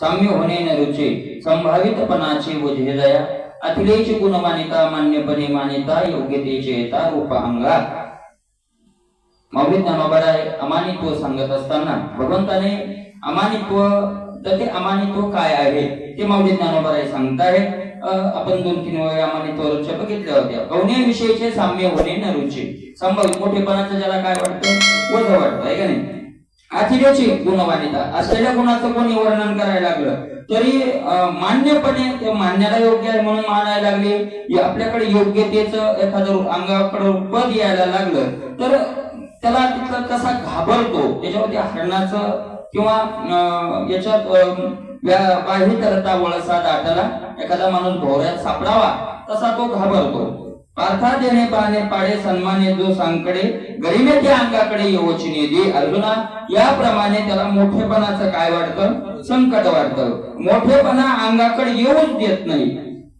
साम्य होणे न रुचे संभावितपणाचे वजे दया अखिलेची गुणमानिता मान्यपणे मानिता योग्यतेचे येता रूपांगा. माऊली ज्ञानोबाराय अमानित्व सांगत असताना भगवंताने अमानित्व तर ते अमानित्व काय आहे ते माऊली ज्ञानोबाराय सांगतायत. आपण 2-3 वेळा अमानित्वाच्या बघितल्या होत्या. गौण्याविषयीचे साम्य होणे न रुचे संभावित मोठेपणाचं ज्याला काय वाटतं वज वाटतं आहे का नाही. अखिलेची गुणवानिता असलेल्या गुणाचं कोणी वर्णन करायला लागलं तरी मान्यपणे ते मान्याला योग्य आहे म्हणून मानायला लागले. आपल्याकडे योग्यतेचं एखादं अंगाकडे पद यायला लागलं तर त्याला तिथं कसा घाबरतो त्याच्यावरती हरणाचं किंवा याच्यात बाह्य करता वळसा दाटाला एखादा माणूस भोवऱ्यात सापडावा तसा तो घाबरतो. पार्था देणे पाने पाडे सन्माने जो सांकडे गरिमे त्या अंगाकडे येवचिने दे. अर्जुना याप्रमाणे त्याला मोठेपणाचं काय वाटतं संकट वाटतं. मोठेपणा अंगाकडे येऊच देत नाही.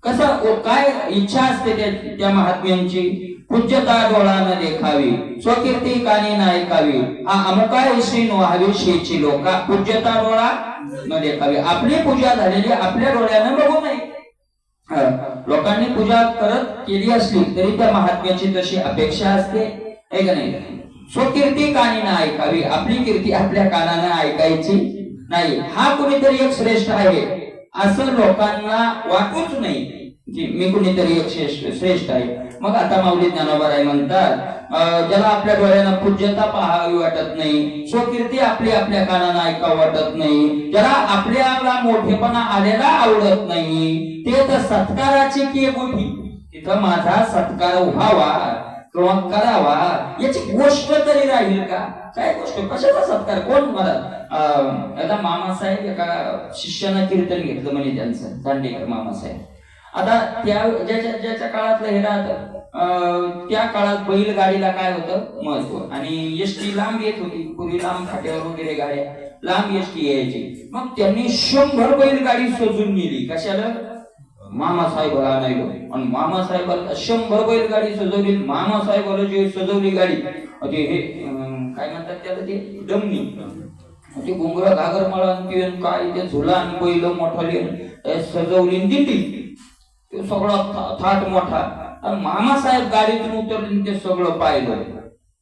कसं काय इच्छा असते त्या महात्म्यांची पूज्यता डोळानं देखावी स्वकीर्ती कानी न ऐकावी हा अमुकायशी नोहावी शेची लोका. पूज्यता डोळा न देखावी आपली पूजा झालेली आपल्या डोळ्यानं बघू नये. लोकांनी पूजा करत केली असली तरी त्या महात्म्याची तशी अपेक्षा असते आहे का नाही. स्वकीर्ती कानी न ऐकावी आपली कीर्ती आपल्या कानानं ऐकायची नाही. हा कुणीतरी एक श्रेष्ठ आहे असं लोकांना वाटूच नाही की मी कुणीतरी एक श्रेष्ठ आहे. मग आता माऊली ज्ञानोबाराय म्हणतात ज्याला आपल्या डोळ्यानं पूज्यता पाहावी वाटत नाही स्वकीर्ती आपली आपल्या कानानं ऐकावं वाटत नाही ज्याला आपल्याला मोठेपणा आलेला आवडत नाही ते तर सत्काराची की गोठी तिथं माझा सत्कार व्हावा किंवा करावा याची गोष्ट तरी राहील का. काय गोष्ट कशाचा सत्कार कोण मला आता मामासाहेब एका शिष्यानं कीर्तन घेतलं म्हणजे त्यांचं दांडेकर मामासाहेब. आता त्या ज्याच्या काळातलं हे राहतं त्या काळात बैलगाडीला काय होतं महत्व आणि एसटी लांब येत होती. पूर्वी लांब फाट्यावर वगैरे गाड्या लांब एसटी यायची. मग त्यांनी 100 बैलगाडी सजून नेली कशाला मामासाहेबाला आणायला आणि मामासाहेबाला 100 बैलगाडी सजवली. मामासाहेबाला जी सजवली गाडी ते हे काय म्हणतात त्याला ते डमनी ते घुंगरा घागर मळा काय ते झुला आणि बैल मोठा सजवली दिंडी ते सगळं थाट मोठा. आणि मामासाहेब गाडीतून उतरले ते सगळं पाहिलं.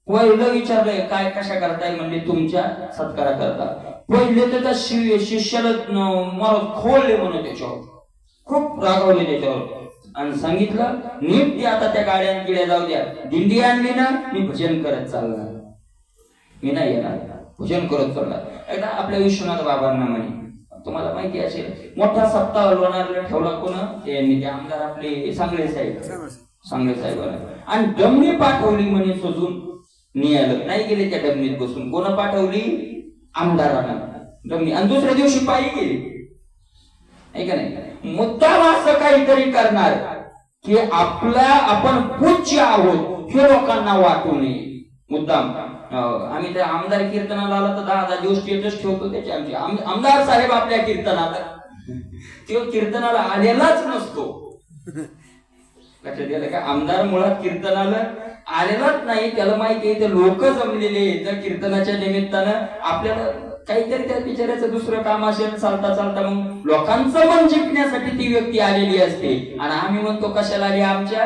पहिलं विचारलंय काय कशा करताय म्हणजे तुमच्या सत्कारा करता. पहिले तर त्या शिष्याला खोलले म्हणून त्याच्यावर खूप रागवले त्याच्यावर आणि सांगितलं नीट ते आता त्या गाड्या गिड्या जाऊ द्या. दिंडी आणली ना मी भजन करत चालणार मी नाही येणार भजन करत चालणार. एकदा आपल्या विश्वनाथ बाबांना म्हणे तुम्हाला माहिती असेल मोठा सप्ताह लोणारला ठेवला कोण ते आमदार आपले सांगळे साहेब आणि डमणी पाठवली म्हणे सजून नियालं नाही गेले त्या डमणीत बसून. कोण पाठवली आमदारानं डमणी आणि दुसऱ्या दिवशी पायी गेली आहे का नाही. मुद्दाम असं काहीतरी करणार की आपण पूज्य आहोत हे लोकांना वाटू नये. मुद्दाम आम्ही त्या आमदार कीर्तनाला आला तर 10 दिवस स्टेटस ठेवतो त्याचे आमचे आमदार साहेब आपल्या कीर्तनाला तो कीर्तनाला आलेलाच नसतो. लक्षात गेलं का. आमदार मुळात कीर्तनाला आलेलाच नाही. त्याला माहिती आहे ते लोक जमलेले त्या कीर्तनाच्या निमित्तानं आपल्याला काहीतरी त्या बिचाऱ्याचं दुसरं काम असेल चालता चालता मग लोकांचं मन जिंकण्यासाठी ती व्यक्ती आलेली असते आणि आम्ही म्हणतो कशाला आली आमच्या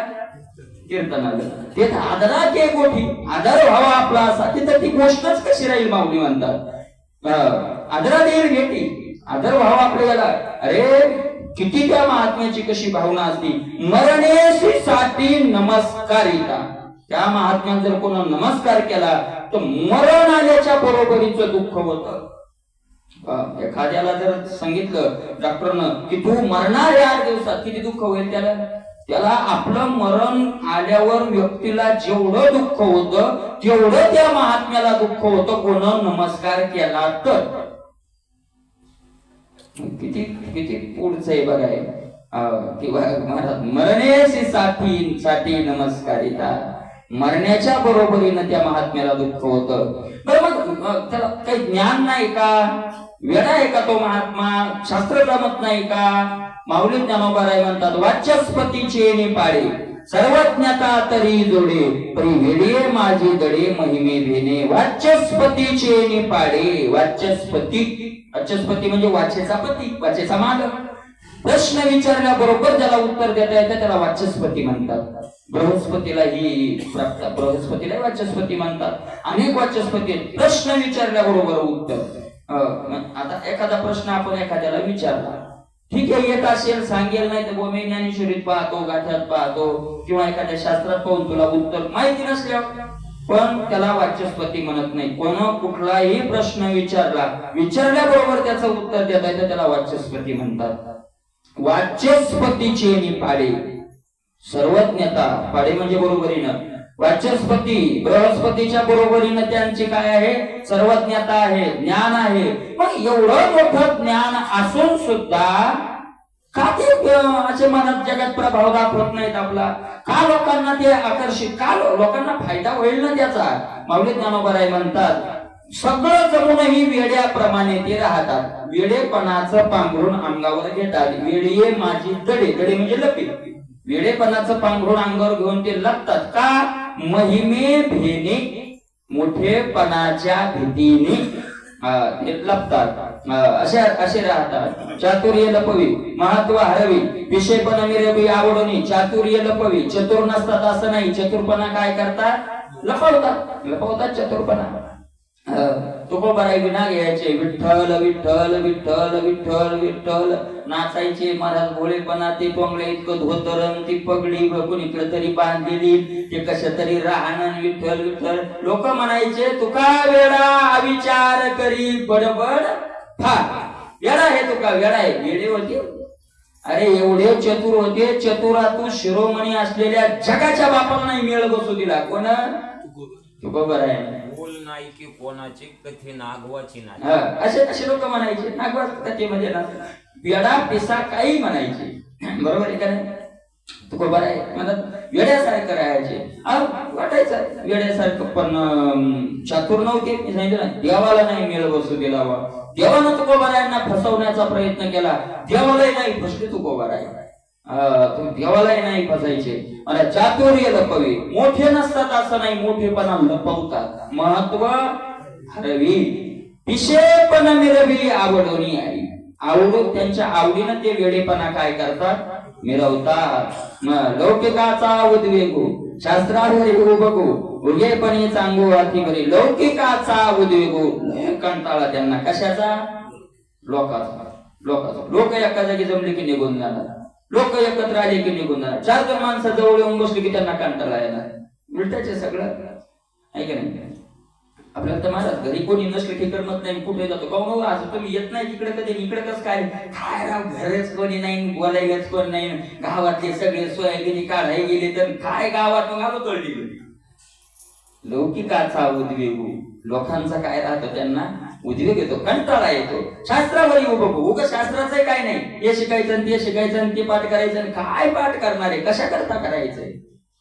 कीर्तनाला. ते आदरात एक गोठी आदर व्हावा आपला असा तिथं ती गोष्टच कशी राहील माऊली म्हणतात आदरात येईल भेटी आदर व्हावा आपल्याला. अरे किती त्या महात्म्याची कशी भावना असती. मरणेशी साठी नमस्कारिता. त्या महात्म्याने जर कोणा नमस्कार केला तर मरण आल्याच्या बरोबरीचं दुःख होतं. एखाद्याला जर सांगितलं डॉक्टरनं की तू मरणार 8 दिवसात किती दुःख होईल त्याला आपलं मरण आल्यावर व्यक्तीला जेवढं दुःख होतं तेवढं त्या महात्म्याला दुःख होतं कोण नमस्कार केला तर. किती किती पुढचं आहे बघाय किंवा मरणेशी साठी नमस्कारिता. मरण्याच्या बरोबरीनं त्या महात्म्याला दुःख होतं. बरं मग त्याला काही ज्ञान नाही का वेडा आहे का तो महात्मा शास्त्र जमत नाही का. माऊली ज्ञानोबाराय म्हणतात वाचस्पतीचे ने पाडे सर्वज्ञता तरी जोडे परी वेडे माझी दडे महिमे भेने. वाचस्पतीचे ने पाडे वाचस्पती वाचस्पती म्हणजे वाचेचा पती, वाचेचा मालक. प्रश्न विचारल्याबरोबर ज्याला उत्तर देता येतं त्याला वाचस्पती म्हणतात. बृहस्पतीला वाचस्पती म्हणतात. अनेक वाचस्पती आहेत. प्रश्न विचारल्याबरोबर उत्तर. आता एखादा प्रश्न आपण एखाद्याला विचारला, ठीक आहे, येत असेल सांगेल, नाही तर गोमे ज्ञानेश्वरीत पाहतो, गाठ्यात पाहतो किंवा एखाद्या शास्त्रात पाहून तुला उत्तर माहिती नसल्यावर, पण त्याला वाचस्पती म्हणत नाही. कुठलाही प्रश्न विचारल्याबरोबर त्याचं उत्तर देता येतं त्याला वाचस्पती म्हणतात. वाचस्पतीचे निपाडे, सर्वज्ञता, पाडे म्हणजे बरोबरीनं. वाचस्पती बृहस्पतीच्या बरोबरीनं त्यांची काय आहे? सर्वज्ञता आहे, ज्ञान आहे. पण एवढं मोठं ज्ञान असून सुद्धा का ते असे मनात जगात प्रभाव दाखवत नाहीत आपला? का लोकांना ते आकर्षित, का लोकांना फायदा होईल ना त्याचा? माऊली ज्ञानोबा म्हणतात, सगळं जमूनही वेड्याप्रमाणे ते राहतात. वेडेपणाचं पांघरून अंगावर घेतात. वेडे माझी दडे, दडे म्हणजे लपे. वेडेपणाचं पांघरून अंगावर घेऊन ते लपतात. का? महिमे भेने, मोठेपणाच्या भीतीने ते लपतात. असे राहतात. चातुर्य लपवी, महत्व हरवी, विषयपणा मिरवी आवडणी. चातुर्य लपवी, चतुर नसतात असं नाही. चतुरपणा काय करतात? लपवतात चतुरपणा. तुकोबाराई विना घ्यायचे, विठ्ठल विठ्ठल विठ्ठल विठ्ठल विठ्ठल नाचायचे. महाराज भोळेपणा, ते टोंगले इतकं धोतरण, ती पगडी कुणीकडे तरी बांधलेली, ते कशा तरी राहणं, विठ्ठल विठ्ठल. लोक म्हणायचे, तुका वेडा अविचार करी बडबड फा. वेडा आहे तुका, वेडा आहे. वेडे होते, अरे एवढे चतुर होते. चतुरातून शिरोमणी असलेल्या जगाच्या बापाला नाही मेळ बसू दिला. कोण? तुकोबा आहे. बोल नाही की कोणाची कथे नागवाची नाही. असे लोक म्हणायचे. नागवा कथेमध्ये ना वेडा पिसा काही म्हणायचे. बरोबर आहे का नाही? तुकोबा आहे म्हणतात वेड्यासारखं राहायचे. वाटायचं वेड्यासारखं, पण चातुर नव्हते. मी सांगितलं ना, देवाला नाही मेळ बसू दिला. देवानं तुकोबारायांना फसवण्याचा प्रयत्न केला. देवालाही नाही फसले तुकोबाराय. देवालाही नाही फसायचे. आणि चातुर्य लपवी, मोठे नसतात असं नाही, मोठेपणा लपवतात. महत्व हरवी, विषयपणा मिरवी आवडोनी आई. आवडून त्यांच्या आवडीनं ते वेडेपणा काय करतात? मिरवतात. लौकिकाचा उद्वेगो, शास्त्रावर बघू, उगेपणी चांगू अति बरी. लौकिकाचा उद्वेगो, कंटाळा त्यांना. कशाचा? लोकाचा. लोक एका जागी जमले की निघून जाणार. लोक एकत्र आले की निघून जाणार. 4 जण माणसं जवळ येऊन बसले की त्यांना कंटाळा येणार. उलटाचे सगळं आहे की नाही? आपल्याला तर महाराज घरी कोणी नसले की करमत नाही. कुठे जातो? काहून असं तुम्ही येत नाही तिकडे कधी? इकडे कसं काय? काय राव, घरच कोणी नाही, बोलायलाच कोण नाही. गावातले सगळे सोयाबीन काढाय गेले तर काय गावात मग आलो कळली. लौकिकाचा उद्वेग, लोकांचा काय राहतो? त्यांना उद्वेग येतो, कंटाळा येतो. शास्त्रावर येऊ बघू, उगा शास्त्राचं काय नाही. हे शिकायचं, ते शिकायचं, ते पाठ करायचं. काय पाठ करणार आहे? कशा करता करायचंय?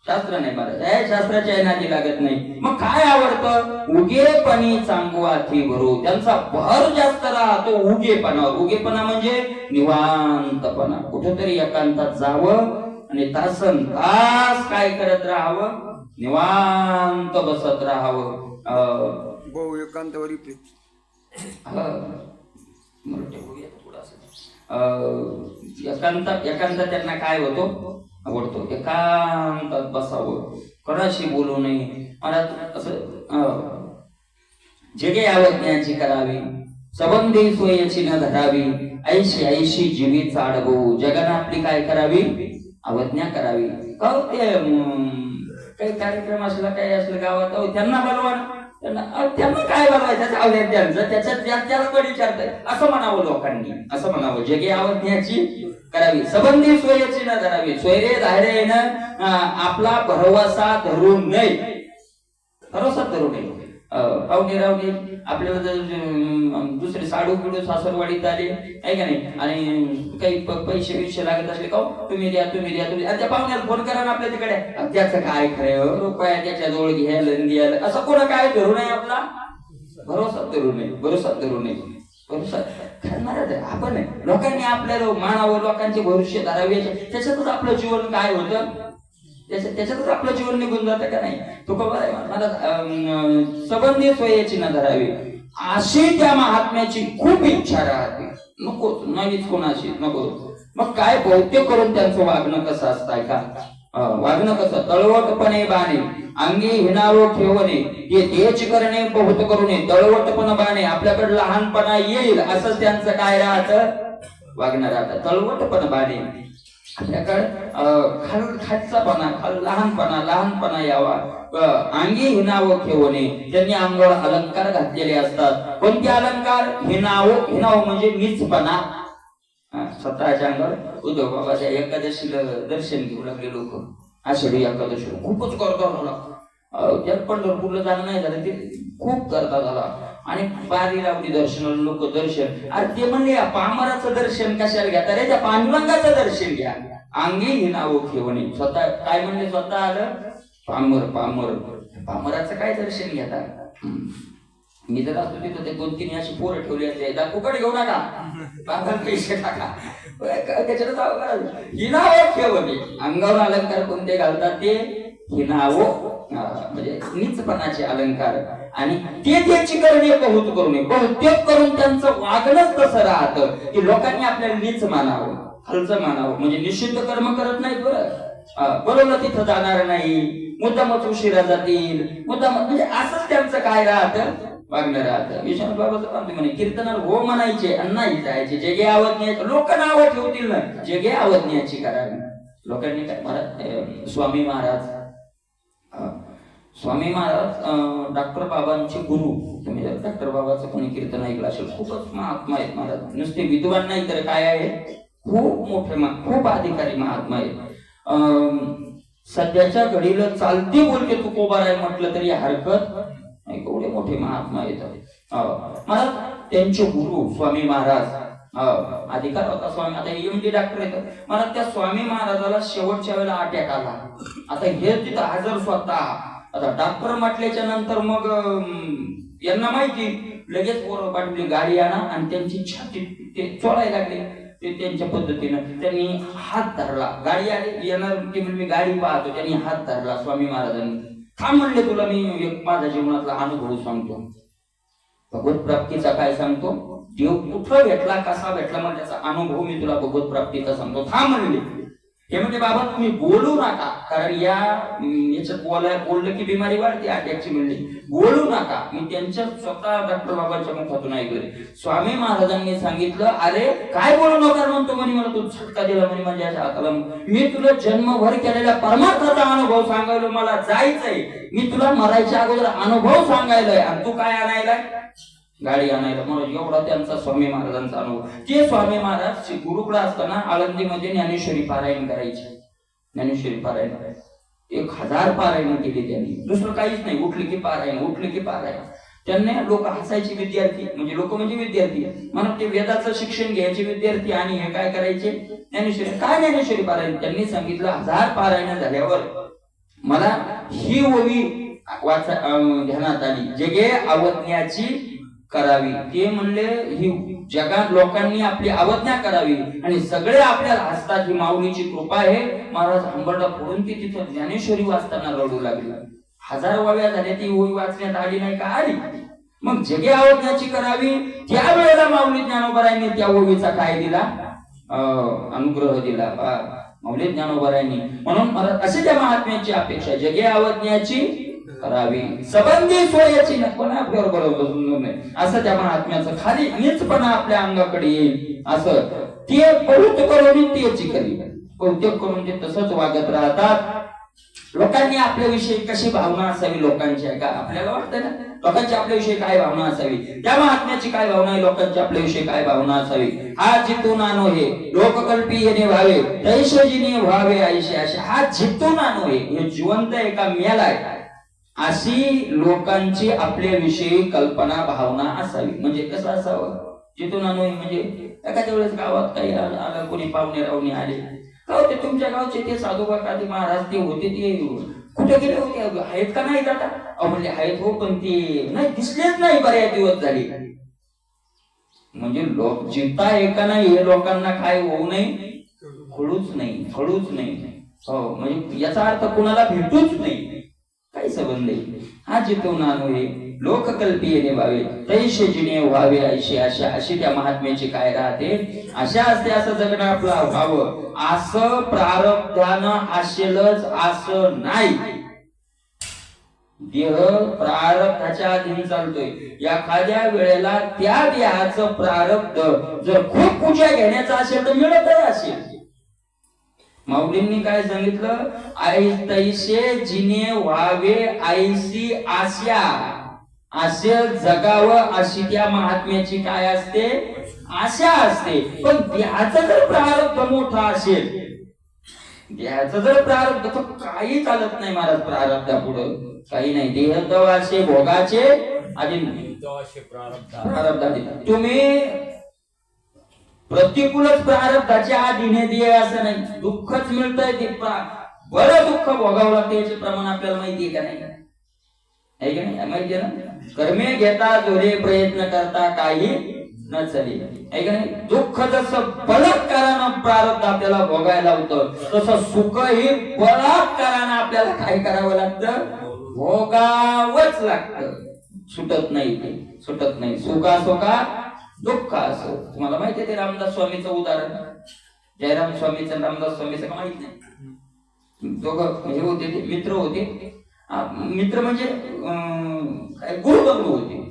शास्त्र नाही महाराज, शास्त्राच्या नादी लागत नाही. मग काय आवडतं? उगेपणी चांगू अति भरू. त्यांचा भर जास्त राहतो उगेपणावर. उगेपणा म्हणजे निवांतपणा. कुठेतरी एकांतात जावं आणि तासन तास काय करत राहावं? निवांत बसत राहावं. एकांतावरी एकांत त्यांना काय होतो? आवडतो. एकांतात बसावं, कोणाशी बोलू नये. मला असं जगे आवज्ञाची करावी, सबंधी सोयची न धरावी. ऐशी ऐशी जीवी चाडवू, जगानं आपली काय करावी? अवज्ञा करावी. का ते काही कार्यक्रम असला, काही असलं गावात, त्यांना बोलवा. त्यांना काय बोलवायचं? त्याच्यात त्याला कोण विचारतंय? असं म्हणावं लोकांनी. असं म्हणावं, जगे आवज्ञाची करावी, सबंधी सोयची न धरावी. सोयरे धायरे आपला भरवसा धरू नये. भरोसा धरू नये. पाहुणे रावणे आपल्याला दुसरे साडू बिडू सासरवाडीत आले आहे का नाही, आणि काही पैसे विषय लागत असले, का तुम्ही द्या तुम्ही द्या तुम्ही. त्या पाहुण्याला फोन करा ना आपल्या तिकडे. त्याचं काय खरं? रुपया त्याच्या जवळ घ्यायला असं कोणा काय धरू नये. आपला भरोसा धरू नये. भरोसा धरू नये. भरोसा महाराज आपण लोकांनी आपल्याला मानावं, लोकांचे भरोसे धरावे. त्याच्यातच आपलं जीवन काय होतं? त्याच्यातच आपलं जीवन निघून जातं का नाही? तो मला सबंधी सोयची न धरावी. अशी त्या महात्म्याची खूप इच्छा राहते. नको नाहीच कोणाशी नको. मग काय बहुतेक करून त्यांचं वागणं कसं असतंय का? वागणं कसं? तळवटपणे बाणे अंगी हिनावो ठेवणे ते तेच करणे बहुत करूने. तळवटपण बाणे आपल्याकडे लहानपणा येईल असं त्यांचं काय राहतं? वागणं राहतं. तळवटपण बाणे आपल्याकडे खालचापणा लहानपणा यावा. अंगी हिनावो ठेवणे त्यांनी अंगावर अलंकार घातलेले असतात. कोणते अलंकार? हिनावो म्हणजे नीचपणा. स्वतःच्या अंगावर उद्धव बाबाच्या एकादशीला दर्शन घेऊ लागले लोक. आषाढी एकादशी खूपच करता झाला. त्यात पंढरपूरला जाणं नाही झालं ते खूप करता झाला. आणि बारी लावली दर्शनाला लोक दर्शन. अरे ते म्हणले पामराचं दर्शन कशाला घेता रे? त्या पांडुरंगाचं दर्शन घ्या. अंगी हिनावो ठेवणे. स्वतः काय म्हणले? स्वतः आलं पामराचं काय दर्शन घेता? मी जर असतो तिथं ते 2-3 अशी पोरं ठेवली असते. फुकट घेऊ नका, बाबा पैसे टाका. त्याच्यात हिनावो ठेवणे. अंगावर अलंकार कोणते घालतात? ते हिनावो म्हणजे नीचपणाचे अलंकार. आणि ते त्याची करणे बहुत करूने. बहुतेक करून त्यांचं वागणंच तसं राहतं की लोकांनी आपल्याला नीच मानावं, खालचं मानावं. म्हणजे निषिद्ध कर्म करत नाहीत. बरोबर तिथं जाणार नाही, मुद्दामच उशिरा जातील, मुद्दाम म्हणजे असंच त्यांचं काय राहतं? वागणं राहतं. विष्णू बाबाचं काम म्हणे कीर्तनाला हो म्हणायचे आणि नाही जायचे. जे गे आवडण्याचे लोक नावं ठेवतील ना, जे गे आवडण्याची करावी. लोकांनी काय महाराज स्वामी महाराज डॉक्टर बाबांचे गुरु. तुम्ही जर डॉक्टर बाबाचं कोणी कीर्तन ऐकलं असेल, खूपच महात्मा आहेत महाराज. नुसते विद्वान नाही तर काय आहे, खूप मोठे खूप अधिकारी महात्मा आहेत. सध्याच्या घडीला चालती बोलते तुकोबाराय म्हटलं तरी हरकत नाही. एवढे मोठे महात्मा येतात. मला त्यांचे गुरु स्वामी महाराज अधिकार होता. स्वामी आता EMT डॉक्टर येतात. मला त्या स्वामी महाराजाला शेवटच्या वेळेला अटॅक आला. आता हे तिथं हजर स्वतः. आता डॉक्टर म्हटल्याच्या नंतर मग यांना माहिती, लगेच पोरं पाठवली गाडी आणा आणि त्यांची छाती ते चोळायला लागले. ते त्यांच्या पद्धतीनं त्यांनी हात धरला. गाडी आली येणार ती म्हणजे मी गाडी पाहतो. त्यांनी हात धरला स्वामी महाराजांनी. थांब म्हणले, तुला मी एक माझ्या जीवनातला अनुभव सांगतो. भगवत प्राप्तीचा काय सांगतो? देव कुठं भेटला, कसा भेटला, मग त्याचा अनुभव मी तुला भगवत प्राप्तीचा सांगतो. थांब म्हणले. हे म्हणजे बाबा तुम्ही बोलू नका, कारण याच्यात बोललं की बिमारी वाढते अटॅकची. म्हणली बोलू नका. मी त्यांच्या स्वतः डॉक्टर बाबांच्या मुखातून ऐकले. स्वामी महाराजांनी सांगितलं, अरे काय बोलू नका म्हणतो म्हणे, मला तू झटका दिला म्हणे माझ्या हाताला. मी तुला जन्मभर केलेल्या परमार्थाचा अनुभव सांगायला मला जायचंय. मी तुला मरायच्या अगोदर अनुभव सांगायलाय आणि तू काय आणायलाय? गाडी आणायला. म्हणून एवढा त्यांचा स्वामी महाराजांचा अनुभव. ते स्वामी महाराज गुरुकुळ असताना आळंदीमध्ये ज्ञानेश्वरी पारायण करायचे. ज्ञानेश्वरी पारायण 1000 पारायण केली त्यांनी. दुसरं काहीच नाही. उठले की पारायण. त्यांनी लोक हसायचे. विद्यार्थी म्हणजे विद्यार्थी म्हणून ते वेदाचं शिक्षण घ्यायचे विद्यार्थी. आणि हे काय करायचे? ज्ञानेश्वरी पारायण. त्यांनी सांगितलं 1000 पारायण झाल्यावर मला ही ओवी ध्यानात आली, जगे अवज्ञाची करावी. ते म्हणले ही जगात लोकांनी आपली अवज्ञा करावी आणि सगळे आपल्याला हसतात, ही माऊलीची कृपा आहे. महाराज हंबरडा फोडून ती तिथं ज्ञानेश्वरी वाचताना रडू लागली. 1000 वाव्या झाल्या, ती ओवी वाचण्यात आली नाही का? आली. मग जगे अवज्ञाची करावी. त्यावेळेला माऊली ज्ञानोबारायांनी त्या ओवीचा काय दिला? अनुग्रह दिला माऊली ज्ञानोबारायांनी. म्हणून मला अशी त्या महात्म्याची अपेक्षा, जगे अवज्ञाची करावी, सबंधी सोयाची कोणा आपल्यावर बरोबर नाही असं त्या महात्म्याचं खाली नीचपणा आपल्या अंगाकडे येईल असं ते बहुत करून त्याची करी. बहुतेक करून ते तसंच वागत राहतात. लोकांनी आपल्याविषयी कशी भावना असावी लोकांची आहे का? आपल्याला वाटतं ना लोकांची आपल्याविषयी काय भावना असावी? त्या महात्म्याची काय भावना आहे? लोकांची आपल्याविषयी काय भावना असावी? हा जितून आणो हे लोककल्पी येणे व्हावे, तैशजीने व्हावे ऐशे असे. हा जितून आणो हे जिवंत एका मेलाय अशी लोकांची आपल्याविषयी कल्पना भावना असावी. म्हणजे कसं असावं? जिथून आणू म्हणजे एखाद्या वेळेस गावात काही आलं, कोणी पाहुणे रावणे आले का होते तुमच्या गावचे ते साधुबा काधी महाराज ते होते, ते कुठे गेले होते? आहेत का नाही जाता? म्हणजे आहेत हो, पण ते नाही दिसलेच नाही बऱ्याच दिवस झाले. म्हणजे लोक जिता आहे का नाही हे लोकांना काय होऊ नये, कळूच नाही. हो म्हणजे याचा अर्थ कुणाला भेटूच नाही. काही संबंध नाही. हा जिथून आणू हे लोककल्पीय निभावे तैसे जिने व्हावे ऐशी आशा, अशी त्या महात्म्याची काय राहते, आशा असते असं जगणं आपलं व्हावं, असं प्रारब्धानं असेलच असं नाही. देह प्रारब्धाच्या अधीन चालतोय. एखाद्या वेळेला त्या देहाचं प्रारब्ध जर खूप पूजा घेण्याचं असेल तर मिळतही असेल. माऊलींनी काय सांगितलं, तैसे जिने व्हावे ऐशी आशा, असे जगावं अशी त्या महात्म्याची काय असते, आशा असते. पण देहाचं जर प्रारब्ध मोठा असेल, देहाचं जर प्रारब्ध तर काही चालत नाही महाराज. प्रारब्धा पुढं काही नाही. देह तवाचे भोगाचे आधी प्रारब्ध. तुम्ही प्रतिकूलच प्रारब्धाच्या अधीने देह असं नाही, दुःखच मिळतंय ते बरं दुःख भोगावं लागतं. याचे प्रमाण आपल्याला माहितीये का नाही, आहे का नाही माहितीये ना. कर्मे घेता जोरे प्रयत्न करता काही न चले, आहे का नाही. दुःख जसं बलात्कारानं प्रारब्ध आपल्याला भोगायला होतं, तसं सुख ही बलात्कारानं आपल्याला काय करावं लागतं, भोगावंच लागतं. सुटत नाही, ते सुटत नाही. सुख असो का दुःख असो. तुम्हाला माहिती आहे ते रामदास स्वामीचं उदाहरण, जयराम स्वामीचं रामदास स्वामीचं का माहित नाही. दोघं हे होते, ते मित्र होते. मित्र म्हणजे गुरुबंधू होते.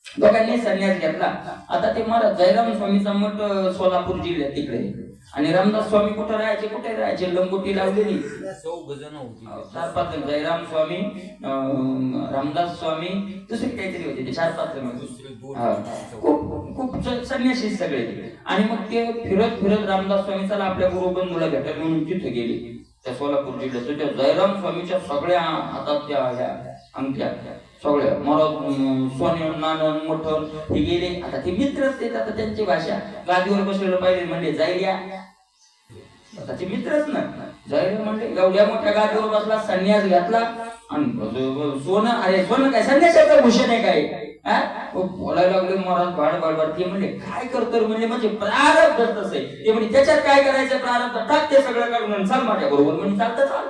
दोघांनी संन्यास घेतला. आता ते महाराज जयराम स्वामीचा मठ सोलापूर जिल्ह्यात तिकडे, आणि रामदास स्वामी कुठे राहायचे, लंगोटी लावलेली. 4-5 जण, जयराम स्वामी, रामदास स्वामी, दुसरे काहीतरी होते ते 4-5 जण. खूप संन्यासी सगळे. आणि मग ते फिरत रामदास स्वामी चला आपल्या गुरुबंधूला भेटायला म्हणून तिथे गेले, त्या सोलापूर जिल्ह्यात. त्या जयराम स्वामीच्या सगळ्या हातात त्या अंगठ्या, सगळ्या महाराज सोने नाणं मोठं हे गेले. आता ते मित्रच ते, आता त्यांची भाषा गादीवर बसलेलं पाहिजे म्हणजे जाईल या, आता ते मित्रच ना. जाईल म्हणजे एवढ्या मोठ्या गादीवर बसला, संन्यास घातला, आणि सोनं, अरे सोनं काय संन्यासाचं भूषण आहे काय, बोलायला लागले महाराज भाड. ते म्हणजे काय करतो म्हणजे प्रारब्ध तसं आहे. ते म्हणजे त्याच्यात काय करायचं प्रारब्ध, टाक ते सगळं काढून चाल माझ्या बरोबर म्हणजे चालतं. चाल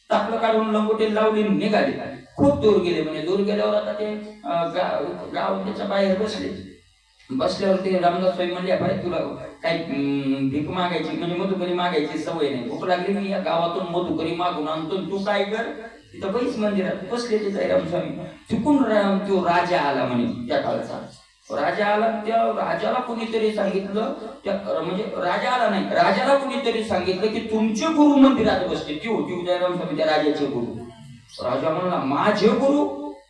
टाकलं काढून लंगोटी लावली, निघाले. खूप दूर गेले. म्हणजे दूर गेल्यावर आता ते गाव त्याच्या बाहेर बसल्यावर ते रामदास स्वामी म्हणले, अरे तुला काही भीक मागायची म्हणजे मधुकरी मागायची सवय नाही, भूक लागली, मी या गावातून मधुकरी मागून आणतो, तू काय कर तिथं बैस मंदिरात बसले ते जयराम स्वामी. चुकून तो राजा आला म्हणे, त्या काळचा राजा आला. त्या राजाला कुणीतरी सांगितलं, म्हणजे राजा आला नाही, राजाला कुणीतरी सांगितलं की तुमचे गुरु मंदिरात बसले. ती होती जयराम स्वामी त्या राजाचे गुरु. राजा म्हणला माझे गुरु.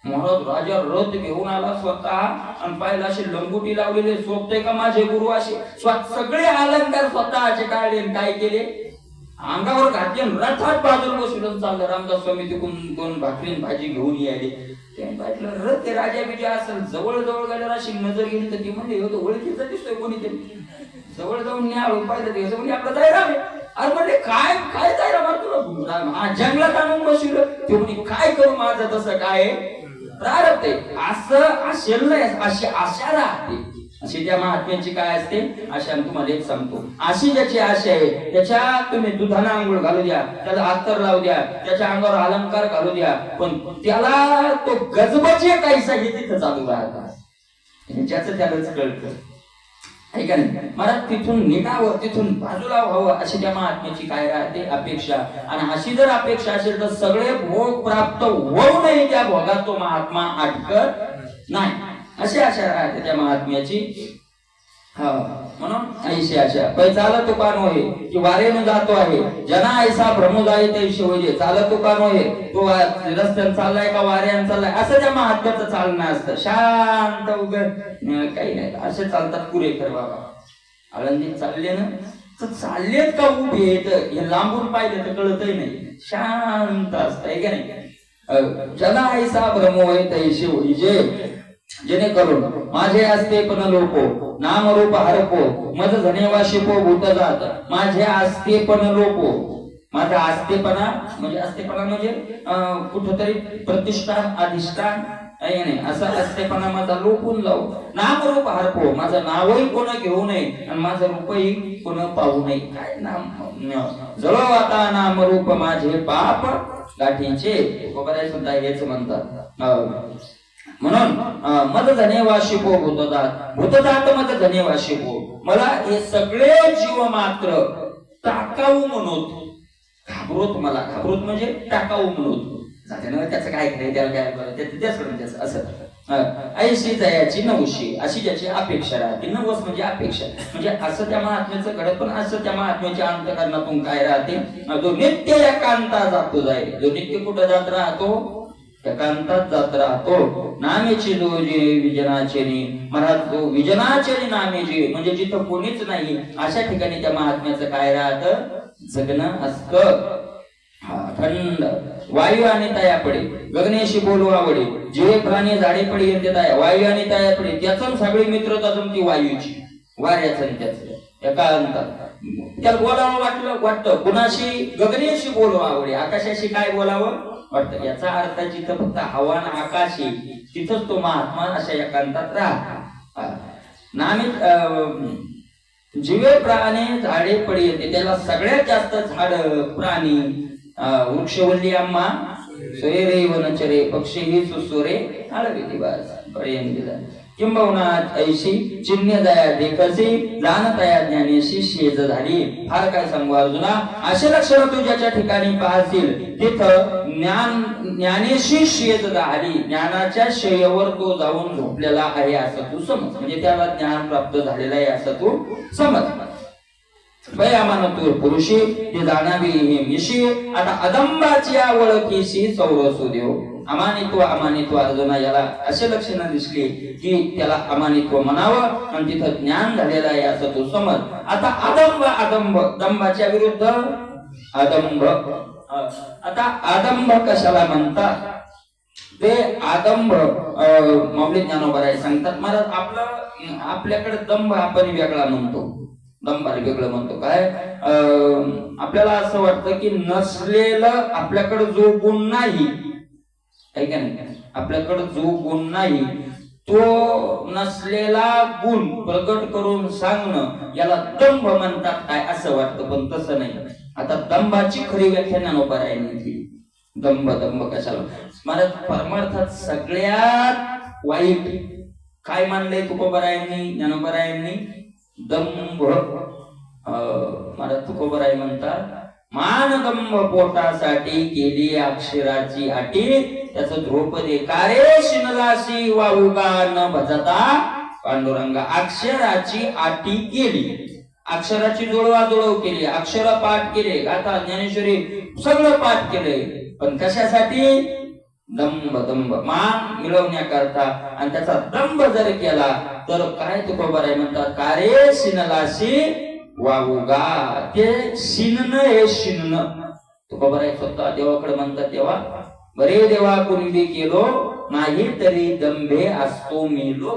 महाराज राजा रथ घेऊन आला स्वतः, आणि पाहिला असे लंगोटी लावलेले, सोबते का माझे गुरु असे सगळे अलंकार स्वतःचे काढले. काय केले, अंगावर घातले, रथात बाजूला बसून चाललं. रामदास स्वामी तिकून 2 भाकरी भाजी घेऊन यायले. त्याने पाहिलं रथ राजा बिजा असेल. जवळ गेल्यावर अशी नजर गेली तर ती म्हणजे ओळखीचं दिसतोय कोणीतरी. जवळ जाऊन न्यावं पाहिलं ते म्हणजे आपलं जयराम आहे. अरे म्हणले काय जयराम तुला जंगलात आणून बसवलं. ते म्हणजे काय करू माझं तसं काय प्रारब्ध आहे असं असेल नाही, अशी आशा राहते. अशी त्या महात्म्याची काय असते आशा. तुम्हाला एक सांगतो, अशी ज्याची आशा आहे त्याच्या तुम्ही दुधाना आंघोळ घालू द्या, त्याला अत्तर लावू द्या, त्याच्या अंगावर अलंकार घालू द्या, पण त्याला तो गजबजे काहीसा हे तिथं चालू राहतात. ज्याचं त्यालाच कळतं, आहे का नाही. मला तिथून निघावं, तिथून बाजूला व्हावं अशी त्या महात्म्याची काय राहते अपेक्षा. आणि अशी जर अपेक्षा असेल तर सगळे भोग प्राप्त होऊ नये त्या भोगात तो महात्मा अटकत नाही, अशी आशा राहते त्या महात्म्याची. म्हणून ऐशी आशा. पै चालत तुका नोहे की वारेनं जातो आहे, जना ऐसा भ्रमोदाय तैसे होजे. चालत तुका नोहे तो रस्त्यानं चाललाय का वाऱ्यानं चाललाय असं त्या महात्म्याचं चालणं असतं. शांत उगत काही नाही, असे चालतात पुरेकर बाबा. आळंदीत चालले ना तर चाललेत का उभे येत हे लांबून पाहिलं तर कळतही नाही, शांत असत, आहे का नाही. जना ऐसा भ्रमोदाय तैसे होजे, जेणेकरून माझे असते पण लोपो नाम रूप हरपो मज धनेवा शिपो भूत जात. माझे असते पण लोपो, माझा असतेपणा म्हणजे कुठंतरी प्रतिष्ठान अधिष्ठान आहे नाही, असं असतेपणा माझा लोपून जाऊ. नाम रूप हरपो, माझं नावही कोण घेऊ नये आणि माझं रूपही कोण पाहू नये. काय नाम जळो आता नाम रूप माझे पाप गाठीचे. बरोबर सुद्धा हेच म्हणतात. म्हणून मद धनेवा शिपो भूतदात मद धनेवा शिपो, मला हे सगळे जीव मात्र टाकाऊ म्हणूत, घाबरोत, मला घाबरोत म्हणजे टाकाऊ म्हणूत जाते ना, त्याचं काय काय त्याला काय त्याच त्याचं असं ऐशी जयाची नवशी, अशी ज्याची अपेक्षा राहते. नवस म्हणजे अपेक्षा, म्हणजे असं त्या महात्म्याचं घडत, पण असं त्या महात्म्याच्या अंतकरणातून काय राहते, जो नित्य एकांता जातो जाईल, जो नित्य कुठं जात राहतो, एकांतात जात राहतो. नामेची जो जे विजनाचेनी, महाराज जो विजनाचेनी नामेची, म्हणजे जिथं कोणीच नाही अशा ठिकाणी त्या महात्म्याचं काय राहतं, जगणं असतं. थंड वायू आणि तया पडे, गगनेशी बोलू आवडे, जे प्राणी झाडे पडे येते तया, वायू आणि तया पडे, त्याच सगळी मित्रता जमती वायूची, वाऱ्याचं त्याच एकांतात. त्याला बोलावं वाटतं कुणाशी, गगनेशी बोलू आवडे, आकाशाशी काय बोलावं वाटतं. याचा अर्थ जिथं फक्त हवा आणि आकाश आहे तिथंच तो महात्मा अशा एकांतात राहतो. नामी जीवे प्राणी झाडे पडी येते, त्याला सगळ्यात जास्त झाड प्राणी वृक्षवल्ली आम्हा सोयरे वनचरे पक्षी ही सुसोरे आळवी दिवास पर्यंत किंबहुना ऐशी चिन्ह दया देखसी जाणतया ज्ञानेशी शेज झाली. फार काय सांगू अर्जुना, असे लक्षण तू ज्याच्या ठिकाणी पाहतील तिथं ज्ञानेशी शेज झाली, ज्ञानाच्या शय्येवर तो जाऊन झोपलेला आहे असं तू समज, म्हणजे त्याला ज्ञान प्राप्त झालेलं आहे असं तू समज. भयामानतूर पुरुषी ते जाणावी हे मिशी, आता अदंबाची ओळखीशी सौरसू देव. अमानित्व अर्जुना याला असे लक्षणं दिसली की त्याला अमानित्व म्हणावं आणि तिथं ज्ञान झालेलं आहे असं तू समज. आता अदंब दंबाच्या विरुद्ध अदंब. आता अदंब कशाला म्हणतात, ते अदंब माऊली ज्ञानोबा सांगतात महाराज, आपल्याकडे दंभ आपण वेगळा म्हणतो, दंभाला वेगळं म्हणतो. काय आपल्याला असं वाटतं की नसलेलं आपल्याकडे जो गुण नाही, आहे का नाही, आपल्याकडे जो गुण नाही तो नसलेला गुण प्रकट करून सांगणं याला दंभ म्हणतात काय असं वाटतं, पण तसं नाही. आता दंभाची खरी व्याख्या ज्ञानोबारायांनी केली. दंभ कशाला महाराज, परमार्थात सगळ्यात वाईट काय मानलंय तुकोबारायांनी ज्ञानोबारायांनी, दंभ. महाराज तुकोबाराय म्हणतात, मानदंभ पोटासाठी केली अक्षराची अटी, त्याचं ध्रुपदे कारे शिनलासी वाहुगा न भजता पांडुरंगा. अक्षराची अटी केली, अक्षराची जुळवाजुळव केली, अक्षर पाठ केले, गाथा ज्ञानेश्वरी सगळं पाठ केलंय, पण कशासाठी, दंभ मान मिळवण्याकरता. आणि त्याचा दंभ जर केला तर काय तुकोबाराय म्हणतात, कारे शिनलासी वाहुगा, ते शिनन हे शिनन. तुकोबाराय स्वतः देवाकडे म्हणतात, तेव्हा बरे देवा कुणबी केलो नाही तरी दंभे असतो मेलो,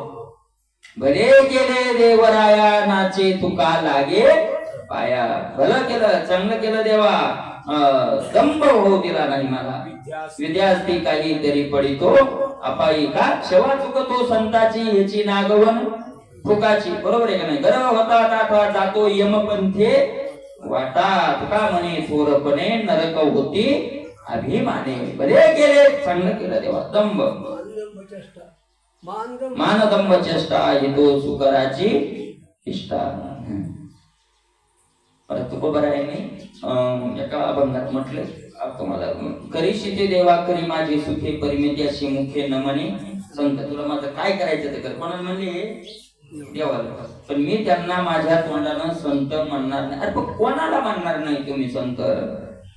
भले केले देवराया नाचे तुका लागे पाया. भलं केलं चांगलं केलं देवा, दंभ होऊ दिला नाही मला. विद्यार्थी काही तरी पडितो अपायी का, शेवा चुकतो संताची ह्याची नागवन फुकाची. बरोबर आहे का नाही. गर्व होता ताठवा जातो यमपंथे वाटा, तुका म्हणे थोरपणे नरक होती अभिमाने. बरे केले चांगलं केलं देवा. दंभ मानदंभ चेष्टा हितो सुकराची इष्टा. तुकोबारायांनी एका अभंगात म्हटलं तुम्हाला, करीशी ते देवा करी माझी सुखे परिमिती अशी मुखे न म्हणे संत. तुला माझं काय करायचं ते कर. कोणाला म्हणले देवाला, पण मी त्यांना माझ्या तोंडानं संत म्हणणार नाही. अरे पण कोणाला म्हणणार नाही तुम्ही संत,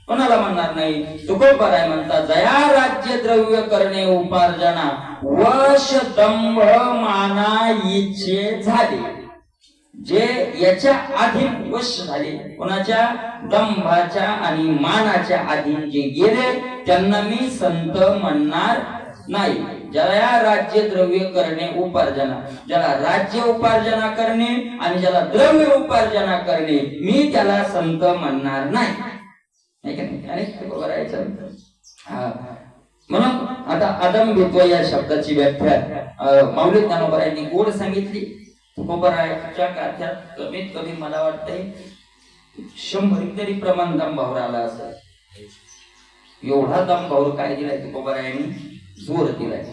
कोणाला म्हणणार नाही. तुकोबाराय म्हणतात, जया राज्य द्रव्य करणे उपार्जना वश दंभ माना इच्छे झाले. जे याच्या अधीन वश झाले, कोणाच्या, दंभाच्या आणि मानाच्या अधीन जे गेले त्यांना मी संत म्हणणार नाही. ज्याला राज्य द्रव्य करणे उपार्जना, ज्याला राज्य उपार्जना करणे आणि ज्याला द्रव्य उपार्जना करणे, मी त्याला संत म्हणणार नाही. म्हणून आता अदंभित्व या शब्दाची व्याख्या माऊली ज्ञानोबा यांनी गोड सांगितली. तुकोबारायच्या गाथ्यात कमीत कमी मला वाटतंय 100 तरी प्रमाण दंभावर आला असं. एवढा दंभावर काय दिलाय तुकोबारायांनी, जोर दिलाय.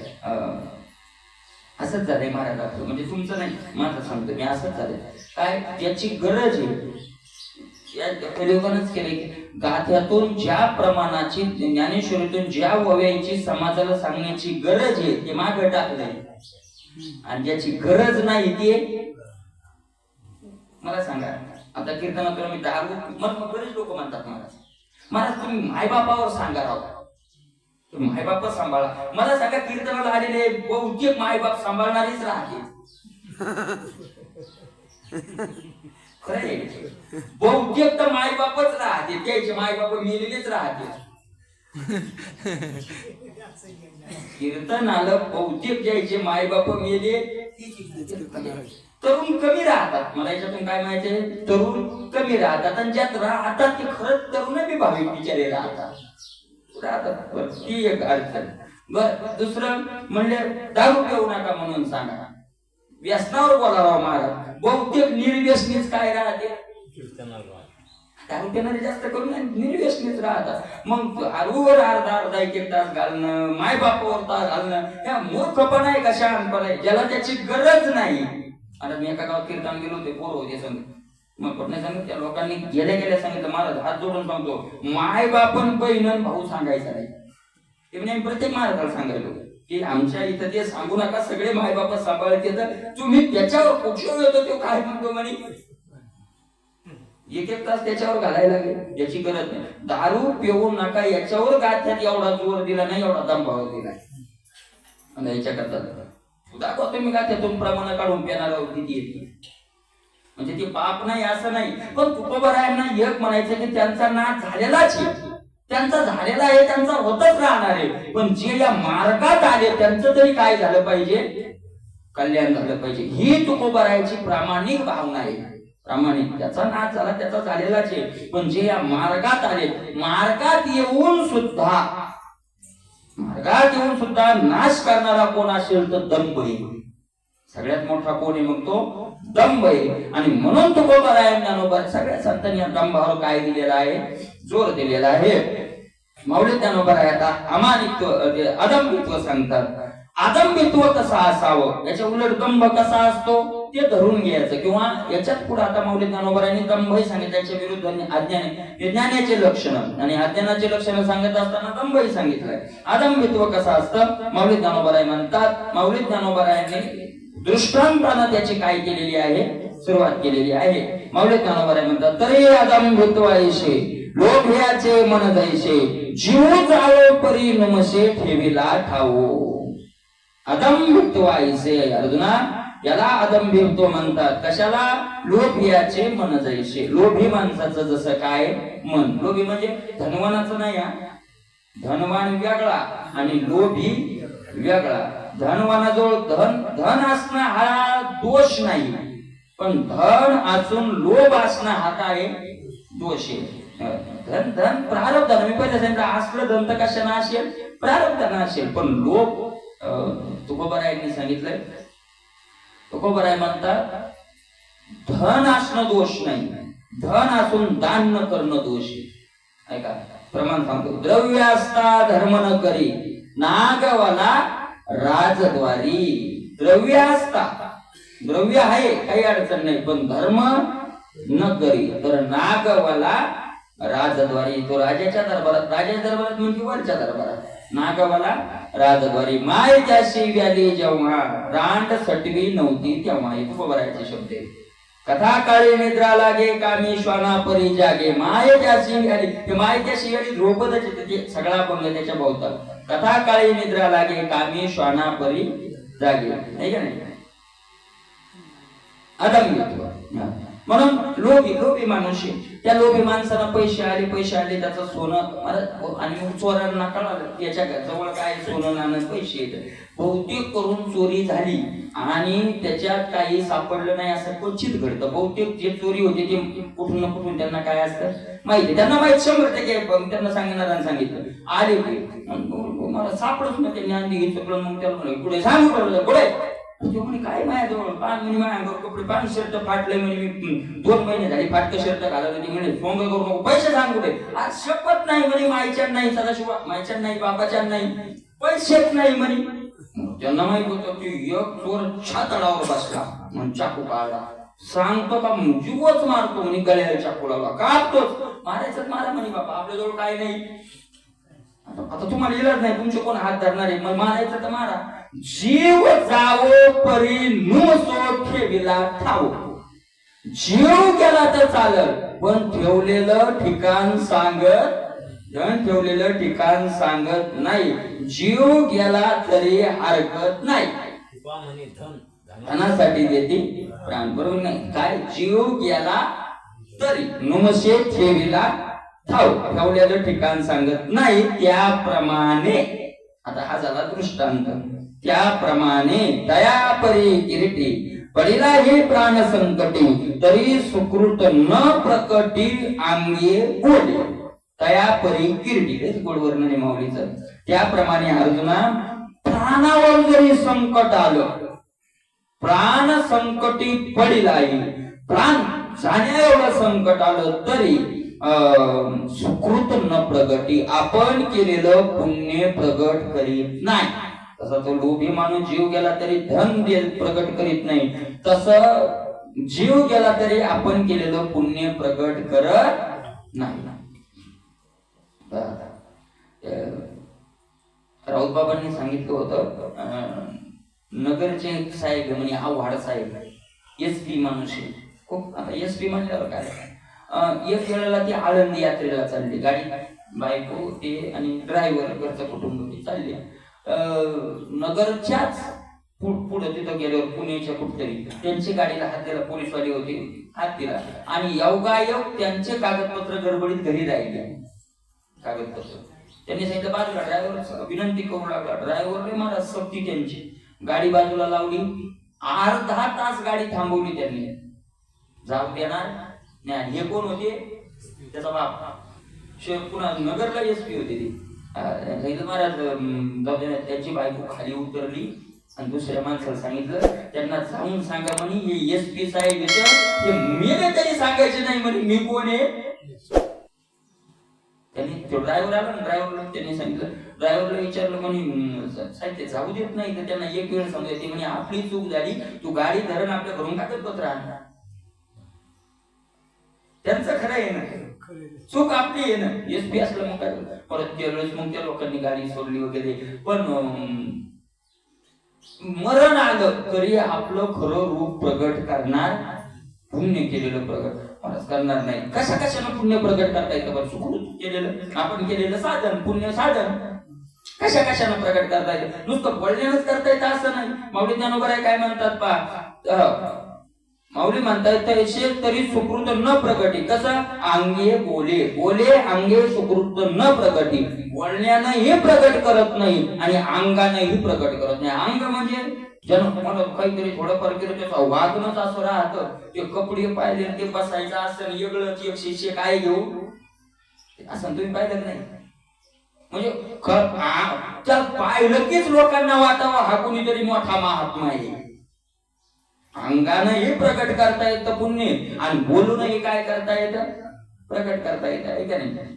असंच झालंय महाराज आपलं, म्हणजे तुमचं नाही माझं सांगतो मी, असंच झालंय. काय याची गरज आहे या कलियुगानंच केले की गाथ्यातून ज्या प्रमाणाची ज्ञानेश्वरीतून ज्या वव्याची समाजाला सांगण्याची गरज आहे ते मागे टाकलंय, आणि ज्याची गरज नाही ते मला सांगा. आता कीर्तनात मी दारू मग बरेच लोक म्हणतात महाराज तुम्ही मायबापावर सांगा राव, तुम्ही मायबाप सांभाळा. मला सांगा कीर्तनाला आलेले बहुतेक मायबाप सांभाळणारेच राहते. खरे बहुतेक तर मायबापच राहते, त्याचे मायबाप मेलेलेच राहते. कीर्तन आलं बहुतेक ज्याचे मायबाप मेले तरुण कमी राहतात. मला याच्यातून काय माहितीये, तरुण कमी राहतात, आणि ज्यात राहतात ते खरंच तरुण बी भाविक बिचारे राहतात. ती एक अडचण. बर दुसरं म्हणले दारू पिऊ नका म्हणून सांगा, व्यसनावर बोलावं महाराज. बहुतेक निर्व्यसनीच काय राहते, दारू पिणारे जास्त करून निर्व्यसनीच राहतात. मग दारूवर अर्धा एक तास घालणं, मायबापावर तास घालणं, ह्या मूर्खपणा आहे का शहाणपणा आहे, ज्याला त्याची गरज नाही. आता मी एका गावात कीर्तन गेलो होते, पोरं होते सांग, मग पटणे सांगितलं त्या लोकांनी गेल्या सांगितलं महाराज हात जोडून सांगतो मायबापन बहीण भाऊ सांगायचं नाही. ते म्हणजे प्रत्येक महाराजाला सांगायलो की आमच्या इथं ते सांगू नका, सगळे मायबाप सांभाळते, तर तुम्ही त्याच्यावर पोषण येतो तो काय म्हणतो म्हणे एक तास त्याच्यावर घालायला लागेल, याची गरज नाही. दारू पिऊ नका याच्यावर गाथ्यात एवढा जोर दिला नाही, एवढा दंभाव दिला आणि याच्याकरता दाखवा तुम्ही गाथ्यातून प्रमाण काढून पिणाऱ्यावर किती येते. म्हणजे ते पाप नाही असं नाही, पण तुकोबारायांना एक म्हणायचं की त्यांचा नाश झालेलाच आहे, त्यांचा झालेला आहे, त्यांचा होतच राहणार आहे. पण जे या मार्गात आले त्यांचं तरी काय झालं पाहिजे, कल्याण झालं पाहिजे. ही तुकोबारायाची प्रामाणिक भावना आहे. प्रामाणिक त्याचा नाश झाला, त्याचा झालेलाच आहे, पण जे या मार्गात आले, मार्गात येऊन सुद्धा नाश करणारा कोण असेल तर दंभ आहे. सगळ्यात मोठा कोण आहे मग तो दंभ आहे. आणि म्हणून तुकोबाराय ज्ञानोबा सगळ्या संतांनी या दंभावर काय दिलेला आहे, जोर दिलेला आहे. माऊली ज्ञानोबाराय आता अमानित्व अदंभित्व सांगतात. अदंभित्व कसं असावं, याच्या उलट दंभ कसा असतो ते धरून घ्यायचं. किंवा याच्यात पुढे आता माऊली ज्ञानोबारायांनी दंभ सांगितलं, त्याच्या विरुद्ध अज्ञान ज्ञानाचे लक्षण आणि अज्ञानाचे लक्षण सांगत असताना दंभही सांगितलंय. अदंभित्व कसं असतं माऊली ज्ञानोबाराय म्हणतात. माऊली ज्ञानोबारायांनी दृष्टांतानं त्याची काय केलेली आहे, सुरुवात केलेली आहे. माऊली ज्ञानोबाराय म्हणतात तरी अदंभित्व ऐशे लोभ्याचे मन जैसे जीव जाळो परी नमसे ठेविला ठावो. अदंभित्व ऐसे अर्जुना, याला अदंभित्व म्हणतात. कशाला, लोभियाचे मन जैसे. लोभी माणसाचं जसं काय मन, लोभी म्हणजे धनवानाचं नाही, धनवान वेगळा आणि लोभी वेगळा. धनवानाजवळ धन असणं हा दोष नाही, पण धन असून लोभ असणं हा काय दोष आहे. धन प्रारब्धानं, मी पहिले सांगितलं असलं धन तर कशानं असेल, प्रारब्धानं असेल. पण लोभ तुकोबारायांनी सांगितलंय, तुकोबाराय म्हणतात धन असणं दोष नाही, धन असून दान न करणं दोष आहे. ऐका प्रमाण सांगतो, द्रव्य असता धर्म न करी नागवाला राजद्वारी. द्रव्य असता, द्रव्य आहे काही अडचण नाही, पण धर्म न करी तर नागवाला राजद्वारी. तो राजाच्या दरबारात, राजाच्या दरबारात म्हणजे वरच्या दरबारात, नागवाला राजद्वारी. माय त्याशी व्याली जेव्हा रांड सटवी नव्हती तेव्हा. हे तुकोबारायचे शब्द आहे. कथा काळी निद्रा लागे कामी श्वाना परी जागे. माय त्याशी व्याली, ते माय त्याशी व्याली ध्रुपदच येते, ते सगळा बंग त्याच्या भोवताल. कथा काळी निद्रा लागे कामी श्वाना परी जागे, नाही का नाही. अदंभित्व म्हणून लोभी माणूस, त्या लोभी माणसाला पैसे आले त्याचं सोनं, आणि चोरांना कळालं याच्या जवळ काय सोनं नाणं पैसे येत. बहुतेक करून चोरी झाली आणि त्याच्यात काही सापडलं नाही असं क्वचित घडतं. बहुतेक जे चोरी होते ते कुठून ना कुठून त्यांना काय असतं माहिती, त्यांना माहित 100%. त्यांना सांगणाऱ्यांना सांगितलं आले की मला सापडत नाही, त्यांनी आणली घेतलं. मग त्याला पुढे सांगू पडलं पुढे म्हणे काय माझ्याजवळ 5 महिने माझ्यावर कपडे, 5 शर्ट फाटले म्हणे, मी 2 महिने झाले फाटकं शर्ट घालत होती म्हणे. सोंग करू नको, पैसे सांग कुठे. आज शपथ नाही म्हणे, मायच्या नाही, सदाशिव मायच्या नाही, बाबाच्या नाही, पैसेच नाही म्हणे. त्यांना माहित होतं की एक चोर छातडावर बसला म्हणून चाकू काढला. सांगतो का जीवच मारतो म्हणे, गळ्याला चाकू लावला, कापतोच. मारायचं मारा म्हणे बाबा, आपल्याजवळ काय नाही. आता तुम्हाला इलाज नाही, तुमचे कोण हात धरणार आहे, मग मारायचं तर मारा. जीव जावो परी नुसो ठेविला ठाव. जीव गेला तर चालल, पण ठेवलेलं ठिकाण सांगत नाही. जीव गेला तरी हरकत नाही. धनासाठी देते प्राण, बरोबर नाही काय. जीव गेला तरी नुमसे ठेविला ठाव, ठेवलेलं ठिकाण सांगत नाही. त्याप्रमाणे आता हा झाला दृष्टांत. त्याप्रमाणे दयापरी किरीटी पडिला हे प्राण संकटी, तरी सुकृत न प्रकटी अंगे बोले. दयापरी किरीटी, हेच गोडवर्ण आहे माऊलीचं. त्याप्रमाणे अर्जुना, प्राणावर जरी संकट आलं, प्राण संकटी पडिला, प्राण जाण्या एवढं संकट आलं तरी सुकृत न प्रगती, आपण केलेलं पुण्य प्रगट करीत नाही. तसा तो लोभी माणूस जीव गेला तरी धन प्रगट करीत नाही, तसं जीव गेला तरी आपण केलेलं पुण्य प्रगट करत नाही. राऊत बाबांनी सांगितलं होतं, नगरचे साहेब म्हणजे आव्हाड साहेब एसपी माणूस आहे खूप. आता एसपी म्हणल्यावर काय, एक वेळेला ती आळंदी यात्रेला चालली गाडी, बायको ते आणि ड्रायव्हर घरचं कुटुंब चालले. नगरच्याच पुढे तिथं गेल्यावर पुण्याच्या कुठतरी त्यांची गाडीला हात दिला, पोलीसवाले होते, हात दिला आणि योगायोग त्यांचे कागदपत्र गडबडीत घरी राहिले. कागदपत्र त्यांनी सांगितलं बाजूला, ड्रायव्हर विनंती करू लागला. ड्रायव्हरने मला सक्ती त्यांची गाडी बाजूला लावली, अर्धा तास गाडी थांबवली त्यांनी, जाऊ देणार नाही. हे कोण होते, त्याचा बाप, पुन्हा नगरला एसपी होते ते. महाराज जाऊ दे. त्याची बायको खाली उतरली आणि दुसऱ्या माणसाला सांगितलं, त्यांना जाऊन सांगा म्हणे हे एसपी साहेब येतं, हे मेले तरी सांगायचे नाही म्हणे मी कोण आहे. त्यांनी तो ड्रायव्हर आला ना, ड्रायव्हरला त्यांनी सांगितलं, ड्रायव्हरला विचारलं म्हणे साहेब ते जाऊ देत नाही, तर त्यांना एक वेळ सांगायचे म्हणे आपली चूक झाली, तू गाडी धरण आपल्या घरून कागदपत्र आणणार. त्यांचं खरं आहे ना, चूक आपली आहे ना. एसपी असलं मग काय परत त्यावेळेस मग त्या लोकांनी गाडी सोडली वगैरे. पण मरण आलं तरी आपलं खरं रूप प्रगट करणार, पुण्य केलेलं प्रगट करणार नाही. कशा कशानं पुण्य प्रगट करता येतं बरं, सुकृत केलेलं आपण केलेलं साधन, पुण्य साधन कशा कशानं प्रगट करता येतं. नुसतं बोलण्यानंच करता येतं असं नाही. माऊली ज्ञानोबा काय म्हणतात पहा, माऊली म्हणतात तैसे तरी सुकृत न प्रगटी. कसं, अंगे बोले, बोले अंगे सुकृत न प्रगटी. बोलण्यानंही प्रगट करत नाही आणि अंगानंही प्रगट करत नाही. अंग म्हणजे जण तुम्हाला काहीतरी थोडंफार केलं त्याचा वागणंच असं राहतं. ते कपडे पाहिले ते बसायचं असं वेगळंच, एक शिष्य काय घेऊ असं तुम्ही पाहिलं नाही. म्हणजे त्या पाहिलं कीच लोकांना वाटावं हा कुणीतरी मोठा महात्मा आहे. अंगानंही प्रकट करता येतं पुण्य आणि बोलूनही काय करता येतं, प्रकट करता येतं, आहे का नाही.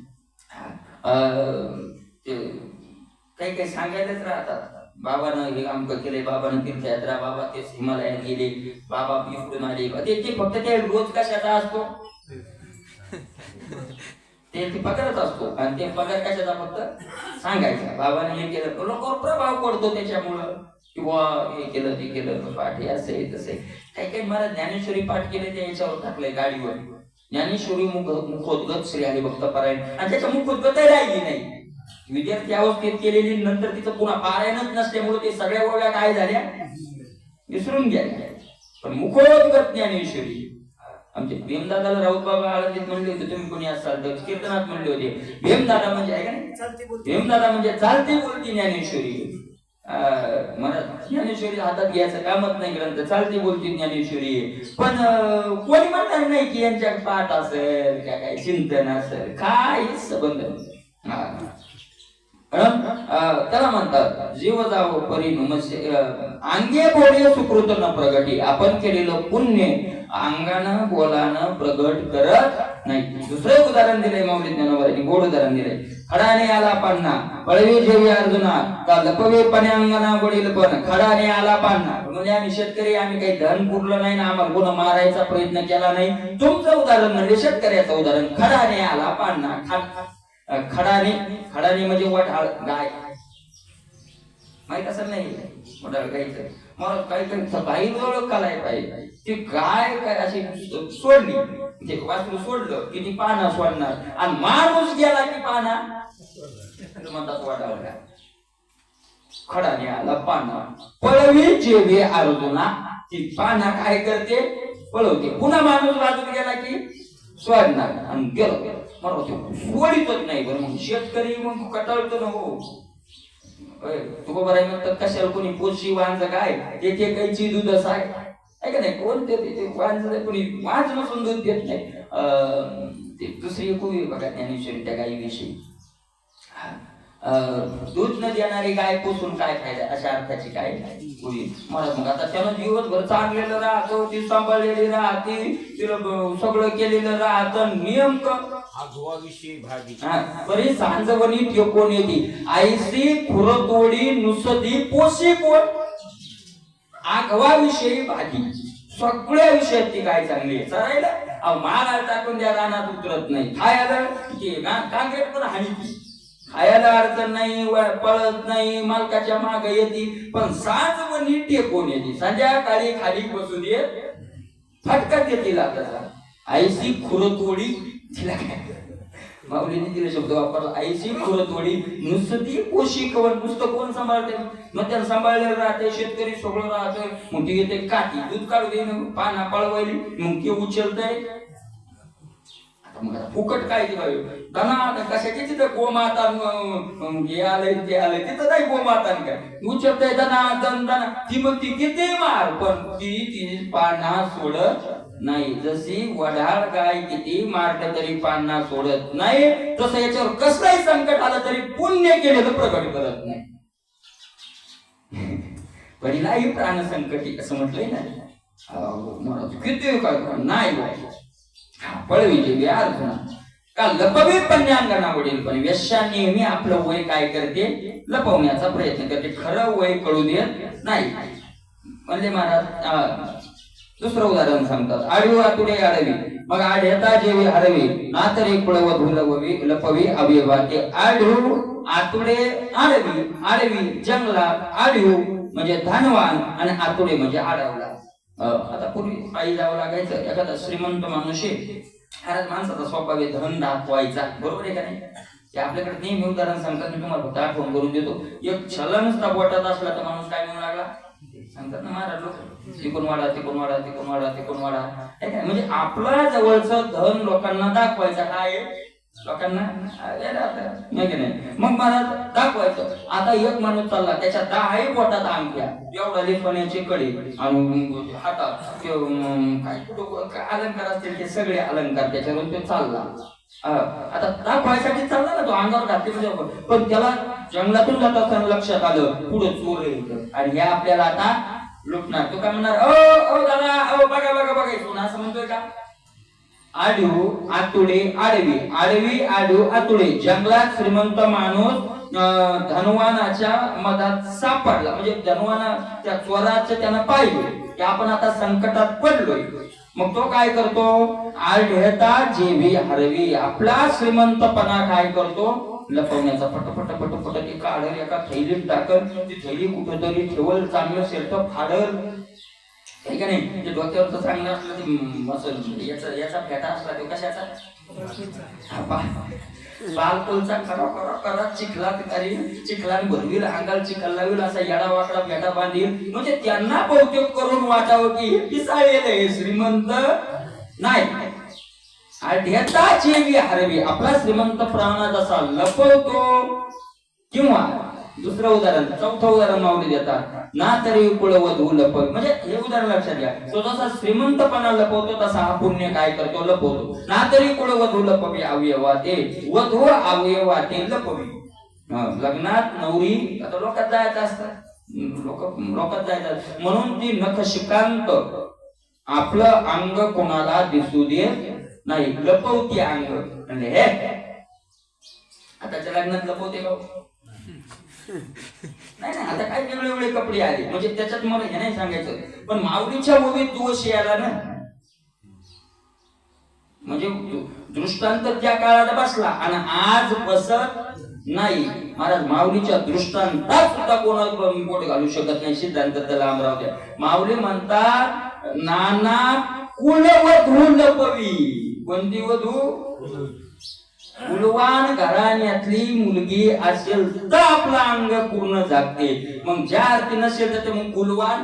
काही काही सांगायलाच राहतात, बाबानं हे अमकं केलंय, बाबानं तीर्थयात्रा, बाबा ते हिमालयात गेले, बाबा इकडून आले. ते फक्त ते रोज कशाचा असतो, ते पगारच असतो आणि ते पगार कशाचा फक्त सांगायचा. बाबाने हे केलं, लोकांवर प्रभाव पडतो त्याच्यामुळं, किंवा हे केलं ते केलं पाठ, हे असं आहे तसं. काही काही मला ज्ञानेश्वरी पाठ केले ते याच्यावर टाकलंय गाडीवर, ज्ञानेश्वरी मुखोद्गत श्री हरिभक्त पारायण, आणि त्याच्या मुखोद्गत राहिली नाही. विद्यार्थी अवस्थेत केलेली, नंतर तिचं पुन्हा पारायणच नसल्यामुळे ते सगळ्या गोळ्या काय झाल्या विसरून गेल्या. पण मुखोद्गत ज्ञानेश्वरी आमचे भीमदादाला राऊत बाबा आळंदीत म्हणले होते, तुम्ही कोणी असाल तर कीर्तनात म्हणले होते, भीमदादा म्हणजे आहे का नाही, भीमदादा म्हणजे चालते बोलती ज्ञानेश्वरी. मला ज्ञानेश्वरी हातात घ्यायचं कामच नाही, ग्रंथ चालते बोलती ज्ञानेश्वरी. पण कोणी म्हणणार नाही की यांच्या पाठ असेल का काय चिंतन असेल, काय संबंध. त्याला म्हणतात जीव जाव परी नमस्य अंगे बोले सुकृत न प्रगटी. आपण केलेलं पुण्य अंगानं बोलानं प्रगट करत नाही. दुसरं उदाहरण दिलंय माऊली ज्ञानोबांनी, गोड उदाहरण दिलंय. खडाने आला पान्ना पळवी जेवी अर्जुना का लपवे पणे अंगना वडील पण खडाने आला पान्ना. म्हणजे आम्ही शेतकरी, आम्ही काही धन पुरलं नाही ना, आम्हाला कोण मारायचा प्रयत्न केला नाही. तुमचं उदाहरण म्हणजे शेतकऱ्याचं उदाहरण. खडाने आला पान्ना. खडाने म्हणजे वढाळ गाय, माहित असं नाही वढाळ गायचं. मला काही काही जवळ कलाय पाहिजे. ती गाय काय अशी सोडली, ते वासरू सोडलं की ती पाना सोडणार, आणि माणूस गेला की पाना म्हणतात वढाळ गाय. खडाने आला पाना पळवी जेवे अर्जुना. ती पाना काय करते, पळवते. पुन्हा माणूस बाजूला गेला की सोडणार आणि गेलो सोडितच नाही. बरं मग शेतकरी मग कटाळतो ना. हो तुका बरं म्हणतात कशाला कोणी पोशी वांज काय ते काहीची दूध असाय का नाही. कोण ते वांज कोणी वांज नसून दूध देत नाही. ते दुसरी खूप बघा ज्ञानेश्वरी त्या गायीविषयी. दूध न देणारी गाय पोसून काय फायदा, अशा अर्थाची गाय होईल. मला मग आता त्यानं दिवसभर चांगलेलं राहतो, ती सांभाळलेली राहते, तिला सगळं केलेलं राहतं. नियम बरी सांजवणी ठेवून येते. आईसी खुरतोडी नुसती पोशी कोण. आगवाविषयी भागी सगळ्या विषयात ती गाय चांगली आहे. चरायला माल टाकून त्या रानात उतरत नाही. खायला कांग्रेट पण हानी, खायला अडचण नाही, पळत नाही, मालकाच्या माग येते. पण सांजवणी टेकून येते. संध्याकाळी खाली बसून येत फटका देतील. आता आईसी खुरतोडी, तिला माऊलीने तिला शब्द वापरला, आईची खुरतोडी नुसती पोशी कवन. नुसतं कोण सांभाळते, मग त्याला सांभाळलेलं राहते. शेतकरी सगळं राहतं. मग ती येते काठी दूध काढू दे, पाना पळवायली, मग ते उचलतय. मग फुकट काय ते दना कशाची तिथं गोमाता हे आलंय ते आलंय, तिथं नाही गोमाता काय उचलतय दना दन दना. ती मग ती किती मार, पण ती पाना सोडत नाही. जशी वढाळ गाय किती मारलं तरी पाना सोडत नाही, तसं याच्यावर कसलंही संकट आलं तरी पुण्य केलेलं प्रगट करत नाही. पहिलाही प्राण संकटी असं म्हटलंय ना. किती काय नाही पळवी जेवी अर्जुना का लपवे पन्यांगना वडील पण. वेश्या नेहमी आपलं वय काय करते, लपवण्याचा प्रयत्न करते. खरं वय कळू देत नाही. म्हणजे महाराज दुसरं उदाहरण सांगतात. आडवी आतुडे आडवी मग आढ्याता जेवी हरवी ना तरी कुळवधू लपवी अवयवाते. आढू आतुडे आडवी, आडवी जंगलात, आढू म्हणजे धनवान आणि आतुडे म्हणजे आडवला. आता पूर्वी पायी जावं लागायचं. एखादा श्रीमंत माणूस आहे, माणसाचा स्वभाव आहे धन दाखवायचा, बरोबर आहे का नाही. ते आपल्याकडे नेहमी उदाहरण सांगतात. मी तुम्हाला फक्त आठवण करून देतो. एक छला नुसता बोटात असला तर माणूस काय म्हणू लागला सांगतात ना महाराज लोक, तिकून वाडा तिकून वाडा तिकून वाडा तिकून वाडा. म्हणजे आपला जवळचं धन लोकांना दाखवायचं. काय लोकांना नाही की नाही. मग महाराज दाखवायचं. आता एक माणूस चालला, त्याच्या 10 बोटात अंगठ्या, एवढा लेपण्याचे कडे आणि हातात काय कुठं अलंकार असतील ते सगळे अलंकार त्याच्यावरून तो चालला. आता दाखवायसाठी चालला ना तो, अंगावर घातले म्हणजे. पण त्याला जंगलातून जात असताना लक्षात आलं पुढे चोर येईल आणि हे आपल्याला आता लुटणार. तो काय म्हणणार, ओ दादा, ओ बघा बघा बघायचो ना, असं म्हणतोय का. आडू आतुडे आडवी, आडवी आडू आतुडे. जंगलात श्रीमंत माणूस धनवानाच्या मधात सापडला. म्हणजे धनवाना त्या चोराचं त्यानं पाहिलं की आपण आता संकटात पडलोय. मग तो काय करतो, आढळता जेवी हरवी. आपला श्रीमंतपणा काय करतो, लपवण्याचा. पटपट पटपट ती काढल, एका थैलीत टाकल. ती थैली कुठेतरी ठेवल, चांगलं शेल्ट फाडल, काही का नाही. ते डोक्यावर तर चांगलं असलं ते मसल, याचा फेटा असला तो कशाचा, बालकोलचा करा करा करा. चिखलाने भरवील, अंगाल चिखल लावील, असा येडा वाकडा फेटा बांधील. म्हणजे त्यांना बहुतेक करून वाटावं की हे पिसाळलेलं आहे, श्रीमंत नाही. आढ्याता जेवी हरवी. आपला श्रीमंत प्राण जसा लपवतो. किंवा दुसरं उदाहरण, चौथं उदाहरण माऊली देतात. ना तरी कुळवधू लपव. म्हणजे हे उदाहरण लक्षात घ्या. तो जसा श्रीमंतपणा लपवतो तसा हा पुण्य काय करतो, लपवतो. ना तरी कुळवधू लपवी अवयवाते. वधू अवयवाते लपवी. लग्नात नवरी आता लोकात जायचं असतं, लोकात जायचं म्हणून ती नखशिकांत आपलं अंग कोणाला दिसू देत नाही, लपवती अंग. म्हणजे हे आताच्या लग्नात लपवते का? नाही नाही, आता काय वेगळे वेगळे कपडे आले, म्हणजे त्याच्यात मला हे नाही सांगायचं, पण माऊलीच्या ओवीत दोष यायला ना, म्हणजे दृष्टांत त्या काळात बसला आणि आज बसत नाही. महाराज माऊलीच्या दृष्टांतात सुद्धा कोणाला बोट घालू शकत नाही, सिद्धांत त्याला लांब द्या. माऊली म्हणतात नाना कुलवधू लपवी. कोणती वधू? कुलवान घराण्यातली मुलगी असेल तर आपलं अंग पूर्ण झाकते, मग ज्या अर्थी नसेल तर मग कुलवान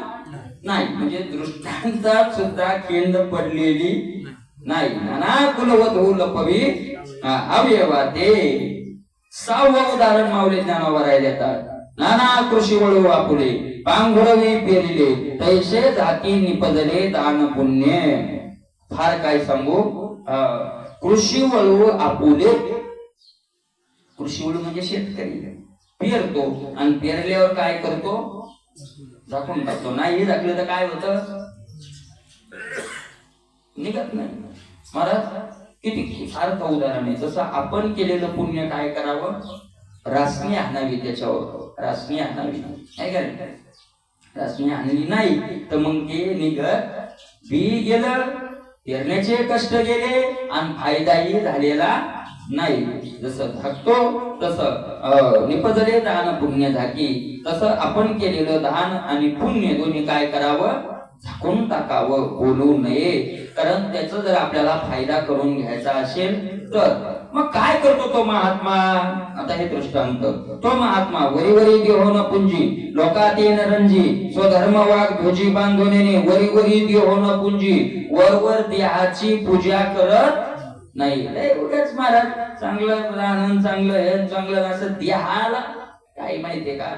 नाही. म्हणजे दृष्टांतात सुद्धा केंद्र पडलेली नाही. नाना कुलवधू लपवी अवयवा ते. 6वं उदाहरण माऊली ज्ञानावर आहे देतात. नाना कृषी वळू आपुले पांघुरवी पेरिले तैसे जाती निपजले दान पुण्य. फार काय सांगू, कृषी वळू आपुले. कृषी वळू म्हणजे शेतकरी पेरतो आणि पेरल्यावर काय करतो? झाकून टाकतो. नाही झाकलं तर काय होतं? निघत नाही. महाराज किती सारखं उदाहरण आहे. जसं आपण केलेलं पुण्य काय करावं? रासनी आणावी त्याच्यावर, रासनी आणावी. काय करायचं? रासनी आणली नाही तर मग ते निघत बी गेलं, पेरण्याचे कष्ट गेले आणि फायदाही झालेला नाही. जसं झाकतो तसं निपजले दान पुण्य झाकी, तसं आपण केलेलं दान आणि पुण्य दोन्ही काय करावं? झाकून टाकावं, बोलू नये. कारण त्याचा जर आपल्याला फायदा करून घ्यायचा असेल तर मग काय करतो तो महात्मा? आता हे दृष्टांत. तो महात्मा वरी वरी देहोन पुंजी लोकात येन रंजी स्वधर्म वाग ध्वजी बांधवणे वरी वरी देहोन पुंजी वरवर देहाची पूजा करत नाही. लय उगाच महाराज चांगलं राहणं, चांगलं हे चांगलं असं देहाला काय माहितीये का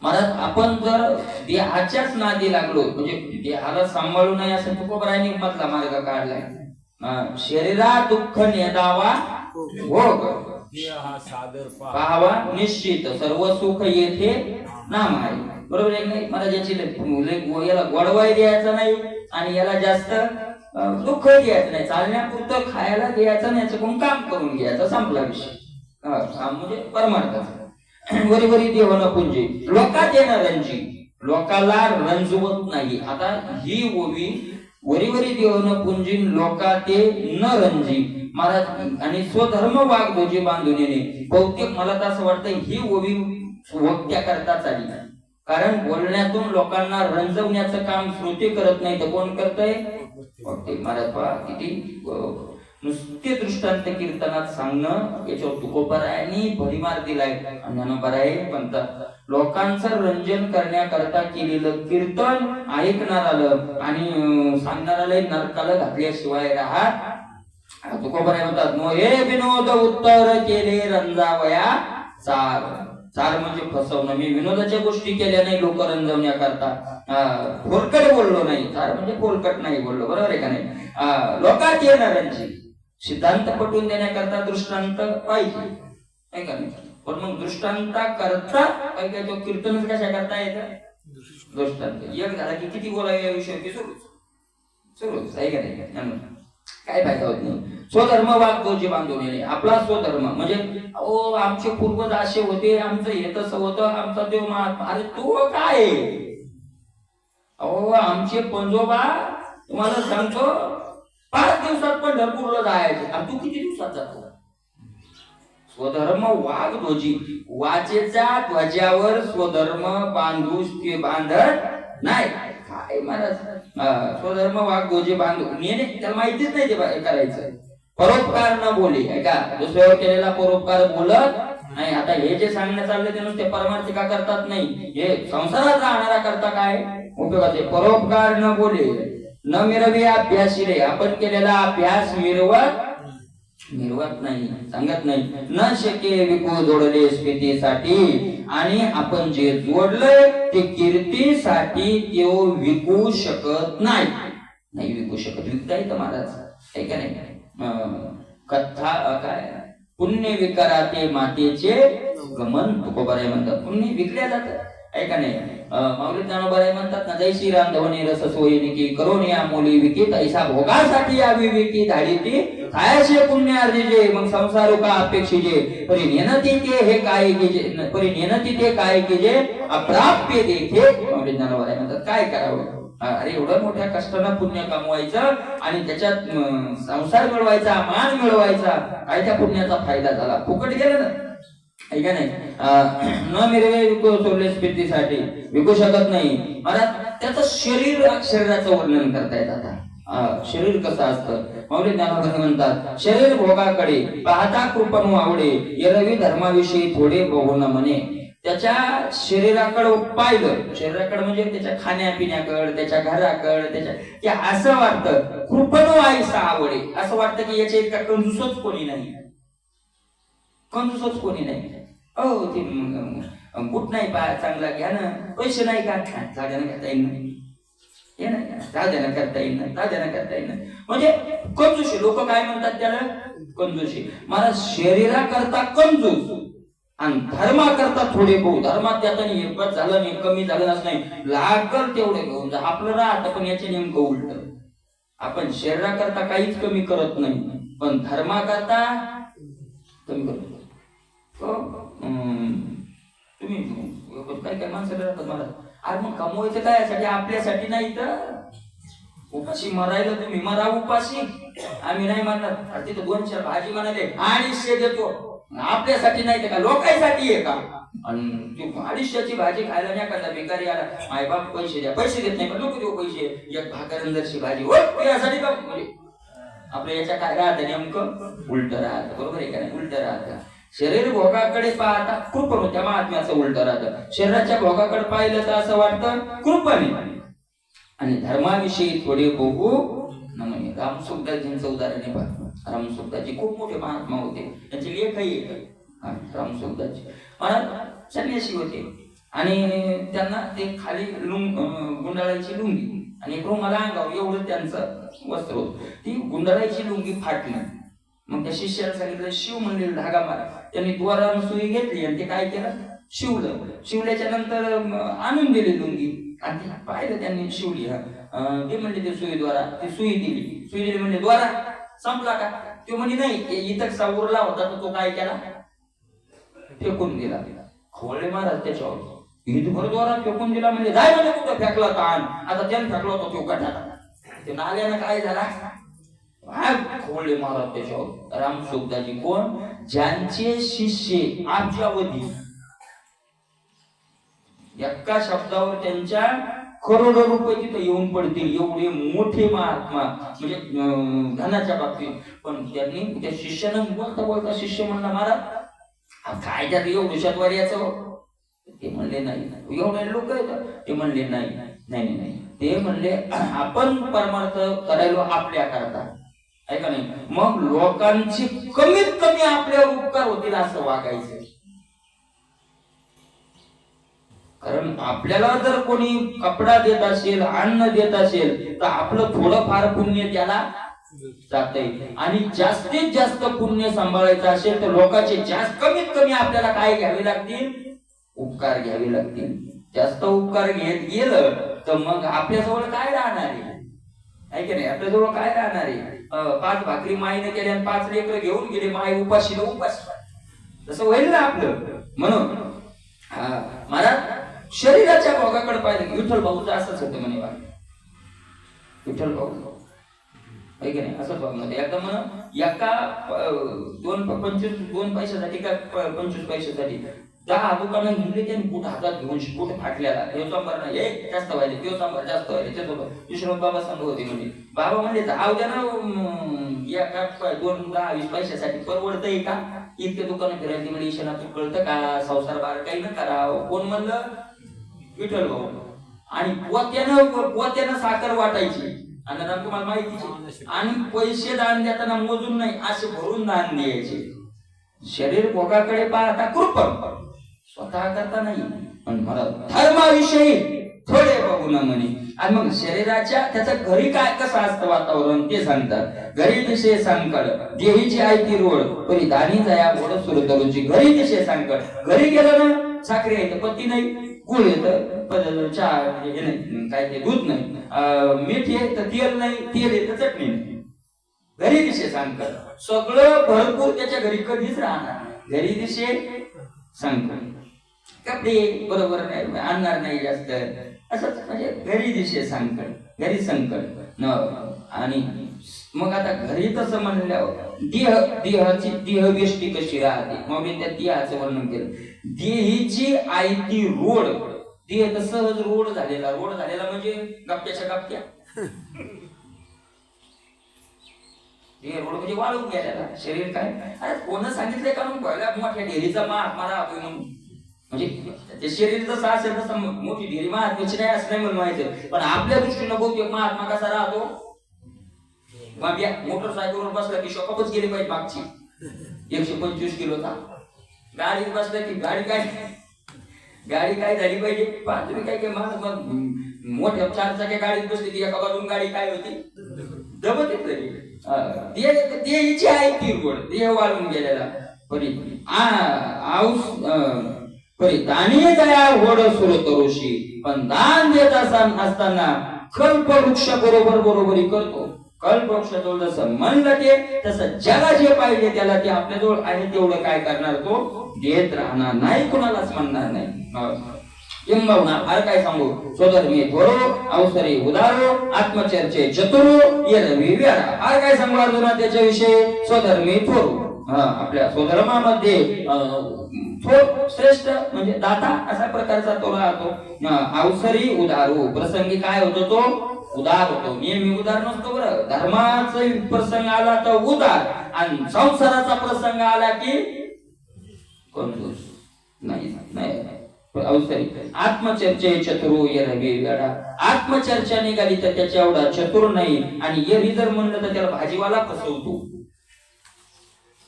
महाराज? आपण जर देहाच्याच नादी लागलो, म्हणजे देहाला सांभाळू नये असं तुकोबरायांनी मधला मार्ग काढलाय. शरीरा दुःख नेदावा भोग पाहावा निश्चित सर्व सुख येथे नाम आहे. बरोबर आहे नाही? महाराज याची याला गोडवाही द्यायचा नाही आणि याला जास्त दुःख द्यायचं नाही. चालण्यापुरतं खायला द्यायचं नाही, याचं कोण काम करून घ्यायचं, संपला विषय. म्हणजे परमार्थाचा. वरी वरी देवन पुंजी लोकात येणार रंजी, लोकाला रंजवत नाही. आता ही ओवी वरी वरी देवन पुंजी लोकाते न रंजी महाराज आणि स्वधर्म वाघ दोजी बांधून येणे. बहुतेक मला तर असं वाटतं ही ओवी वक्त्या करता चाली, कारण बोलण्यातून लोकांना रंजवण्याचं काम श्रोते करत नाही तर कोण करतंय? वक्ते. महाराज पहा किती नुसते दृष्टांत कीर्तनात सांगणं, याच्यावर तुकोबरायांनी भडीमार दिलाय. ज्ञानोबराय म्हणतात लोकांचं रंजन करण्याकरता केलेलं कीर्तन ऐकणाराला आणि सांगणाराला नरकाला घातल्याशिवाय राहत. तुकोबराय म्हणतात मोहे विनोद उत्तर केले रंजावया चार. चार म्हणजे फसवणं. मी विनोदाच्या गोष्टी केल्या नाही लोक रंजवण्याकरता, फोलकट बोललो नाही. चार म्हणजे फोलकट नाही बोललो. बरोबर आहे का नाही? लोकात येणाऱ्यांची सिद्धांत पटवून देण्याकरता दृष्टांत पाहिजे का नाही? पण मग दृष्टांता करता काही काय तो कीर्तनच कशा करता येतं? दृष्टांत एक झाला की किती बोलावे या विषयाची सुरूच आहे का नाही? काय फायदा होत नाही. स्वधर्म वाद दोषी बांधून येणे. आपला स्वधर्म म्हणजे ओ आमचे पूर्वज असे होते, आमचं हे तसं होतं, आमचा देव महात्मा. अरे तू काय? अहो आमचे पंजोबा तुम्हाला सांगतो 5 दिवसात पंढरपूरला जायचे. तू किती दिवसात जातो? स्वधर्म वाघ ध्वजी, वाचेच्या ध्वजावर स्वधर्म बांधूस ते बांधत नाही. काय महाराज स्वधर्म वाघ ध्वजी बांधू नेणे त्याला माहितीच नाही ते करायचं. परोपकार न बोले ऐका, दुसऱ्यावर केलेला परोपकार बोलत नाही. आता हे जे सांगण्यात चाललंय ते नुसते परमार्थिका करतात नाही, हे संसारात राहणारा करता काय उपयोगाचे. परोपकार न बोले न मिरवी अभ्यासिले, आपण केलेला अभ्यास मिरवत नाही, सांगत नाही. न शके विकू जोडले स्मृतीसाठी, आणि आपण जे जोडलंय ते कीर्तीसाठी तो विकू शकत नाही विकू शकत. विकता येतं महाराज आहे का नाही? कथा काय पुण्य विकाराते मातेचे गमन. तुकोबाराय म्हणतात पुण्य विकल्या जातं. ऐका नाही माऊली ज्ञानोबाराय म्हणतात ना, जय श्रीराम धवनी रस सोयिनिकी करोनिया मोली विकी तैसा भोगासाठी या विवेकी धाडीती कायचे पुण्य अर्जिजे मग संसारू का अपेक्षिजे परी नेनती ते हे काय कीजे परी नेनती ते काय कीजे अप्राप्य देखे. माऊली ज्ञानोबाराय म्हणतात काय करावं. अरे एवढं मोठ्या कष्टानं पुण्य कमवायचं आणि त्याच्यात संसार मिळवायचा, मान मिळवायचा, काय त्या पुण्याचा फायदा झाला. फुकट गेलं ना. ऐका नाही न मिरवे विकू सोडले स्फीतीसाठी विकू शकत नाही. मला त्याचं शरीराचं वर्णन करतायत. आता शरीर कसं असतं माऊली ज्ञानोबा म्हणतात, शरीर भोगाकडे पाहता कृपण आवडे यरवी धर्माविषयी थोडे बहुन म्हणे. त्याच्या शरीराकडे पाहिलं, शरीराकडे म्हणजे त्याच्या खाण्यापिण्याकडे, त्याच्या घराकडे, त्याच्या असं वाटतं कृपण आईसा आवडे. असं वाटतं की याच्या इतका कंजूसच कोणी नाही, कंजूसच कोणी नाही. हो ते बुट नाही पा चांगला घ्या ना, पैसे नाही का साध्यानं घेता येईल ना, हे नाही साध्यानं करता येईल ना, साध्यानं करता येईल ना. म्हणजे कंजूशी. लोक काय म्हणतात त्याला, कंजूशी. मला शरीरा करता कंजूस आणि धर्मा करता थोडे बहु. धर्मात त्यात हिरपत झालं नाही, कमी झालं नाही, लागल तेवढे घेऊन जा. आपलं राहतं पण याचे नेमकं उलट. आपण शरीरा करता काहीच कमी करत नाही, पण धर्मा करता कमी करतो. तुम्ही काय काय माणसाला राहतात मला, अरे मग कमवायचं काय यासाठी, आपल्यासाठी नाही तर उपाशी मरायला तुम्ही मरा उपाशी, आम्ही नाही म्हणणार. अरे तिथं 2-4 भाजी म्हणाले 250 देतो, आपल्यासाठी नाही तर का लोकांसाठी आहे का. आणि 250ची भाजी खायला नाही करता भिकारी आला, आई बाप पैसे द्या, पैसे देत नाही पण नको देऊ पैसे, एक भाकरंदरची भाजी यासाठी का. म्हणजे आपल्या याच्या काय राहतं नेमकं उलट राहतं. बरोबर आहे का नाही, उलट राहतं. शरीर भोगाकडे पाहता कृपण, त्या महात्म्याचं उलट राहतं. शरीराच्या भोगाकडे पाहिलं तर असं वाटतं कृपण आणि धर्माविषयी थोडे बघू नमने. रामसुखदासजींचं उदाहरण आहे पहा. रामसुखदासजी खूप मोठे महात्मा होते, त्यांचे लेखही आहेत. रामसुखदासजी महाराज संन्यासी होते आणि त्यांना ते खाली गुंडाळायची लुंगी आणि एक रुमाला अंगावर एवढं त्यांचं वस्त्र होतं. ती गुंडाळायची लुंगी फाटली. मग त्या शिष्याला सांगितलं शिव म्हणलेलं धागा मारा. त्यांनी द्वारानं सुई घेतली आणि ते काय केलं, शिवलं. शिवल्याच्या नंतर आणून दिली लुंगी आणि पाहिलं त्यांनी शिवली. ते म्हणले ते सुई द्वारा, ती सुई दिली. सुई दिली म्हणजे द्वारा संपला का. तो म्हणजे नाही, इथं उरला होता तर तो काय केला, फेकून दिला. खोळले महाराज त्याच्यावर इथभर द्वारा फेकून दिला. म्हणजे जाय म्हणजे कुठं फेकला ताण. आता त्यानं फेकला होता तो गटाला, ते नाल्यानं काय झाला, खोळले महाराज त्याच्यावर. रामसुखदासजी कोण, ज्यांचे शिष्य अब्जावधी, एका शब्दावर त्यांच्या करोडो रुपये तिथे येऊन पडतील एवढे मोठे महात्मा, म्हणजे धनाच्या बाबतीत. पण त्यांनी त्या शिष्यानं बोलता बोलता शिष्य म्हणला महाराज काय त्यात एवढं शतवार याचं. ते म्हणले नाही, एवढे लोक आहेत. ते म्हणले नाही नाही नाही, ते म्हणले आपण परमार्थ करायला आपल्या करता. ऐका नाही, मग लोकांची कमीत कमी आपल्यावर उपकार होतील असं वागायचं. कारण आपल्याला जर कोणी कपडा देत असेल, अन्न देत असेल तर आपलं थोडंफार पुण्य त्याला जातंय. आणि जास्तीत जास्त पुण्य सांभाळायचं असेल तर लोकांचे जास्त कमीत कमी आपल्याला काय घ्यावे लागतील, उपकार घ्यावे लागतील. जास्त उपकार घेत गेलं तर मग आपल्याजवळ काय राहणार आहे, ऐक नाही, आपल्याजवळ काय राहणार आहे. 5 भाकरी माईने केल्या आणि 5 लेकरं घेऊन गेले, माई उपाशीला उपाशी, तसं होईल ना आपलं. म्हणून मला शरीराच्या भोगाकडे पाहिजे. विठ्ठल भाऊचं असंच होतं म्हणे, विठ्ठल भाऊ ऐक नाही असंच वागणं. एकदा म्हण एका 2 पैशासाठी का 25 पैशासाठी 10 दुकानं घेतली, त्यांनी कुठं हातात घेऊन कुठं फाटल्याला हे सांबार नाही, हे जास्त व्हायले, ते सांबार जास्त व्हायले. त्यासोबत विश्राम बाबा सांगत होते. म्हणजे बाबा म्हणले जाऊ द्या ना, एका 2-10-20 पैशासाठी परवडतंय का इतके दुकानं फिरायची. म्हणजे ईशाना तू कळतं का, संसार बार काही न करावं. कोण म्हणलं, विठ्ठल भाऊ. आणि पोत्यानं साखर वाटायची आणि तुम्हाला माहितीची, आणि पैसे दान देताना मोजून नाही, असे भरून दान द्यायचे. शरीर भोगाकडे पाहता कृपण, स्वतः करता नाही. पण मला धर्माविषयी थोडे बघून म्हणे. आणि मग शरीराच्या त्याचं घरी काय कसं असतं वातावरण ते सांगतात. घरी दिशे सांगकड देहीची आयती रोड परी दानी जया गोड सुरतरुची. घरी दिशे सांगकड घरी गेलं ना साखरे येतं पत्ती नाही, गुळ येतं चहा हे नाही, काय ते दूध नाही, मीठ येतं तेल नाही, तेल येतं चटणी नाही. घरी दिशे सांगकड सगळं भरपूर त्याच्या घरी कधीच राहणार. घरी दिशे सांगकड कपडे बरोबर नाही आणणार नाही जास्त असंच म्हणजे घरी दिशे संकट घरी संकट आणि मग आता घरी तसं म्हणल्यावर देहवेष्टी कशी राहते. मग मी त्या देहाचं वर्णन केलं. देहीची आयती रोड. देह तर सहज रोड झालेला म्हणजे गप्प्याच्या गप्प्या. देह रोड म्हणजे वाळून गेलेला. शरीर काय अरे कोण सांगितलंय का मग पहिल्या मोठ्या डेअरीचा महात्मा राहतोय म्हणून. म्हणजे ते शरीर जसं असेल तसं मोठी डेअरी महात्म्याची नाही असं नाही म्हणून माहिती. पण आपल्या दृष्टीनं बहुतेक महात्मा कसा राहतो. मोटरसायकलवर बसला की शॉकअपच गेली पाहिजे मागची 125 किलोचा. गाडीत बसला की गाडी काय झाली पाहिजे. तुम्ही काय महात्मा मोठ्या 4 चाक्या गाडीत बसली की एका बाजून गाडी काय होती दबत येत. देहीची आहे ती गोड. देह वाळून गेलेला परी परी दानी जया गोड सुरतरुषी. पण दान देत असताना कल्पवृक्ष बरोबरी करतो. कल्पवृक्षाजवळ जसं म्हणलं ते तसं ज्याला जे पाहिजे त्याला ते आपल्याजवळ आहे तेवढं काय करणार तो देत राहणार नाही, कुणालाच म्हणणार नाही. किंबहुना फार काय सांगू. स्वधर्मी थोरो अवसरी उदारो आत्मचर्चे चतुरो येरवी वेळा. फार काय सांगू अर्जुना त्याच्याविषयी. स्वधर्मी थोरो आपल्या स्वधर्मामध्ये थोर श्रेष्ठ म्हणजे दाता अशा प्रकारचा तो राहतो. अवसरी उदारो प्रसंगी काय होतो तो उदार होतो. नेहमी उदार नसतो बरं. धर्माचा प्रसंग आला तर उदार आणि संसाराचा प्रसंग आला की कंजूस नाही. अवसरी आत्मचर्चे चतुरो येरवी वेळा. आत्मचर्चा निघाली तर त्याच्या एवढा चतुर नाही. आणि येरी जर म्हणलं तर त्याला भाजीवाला फसवतो.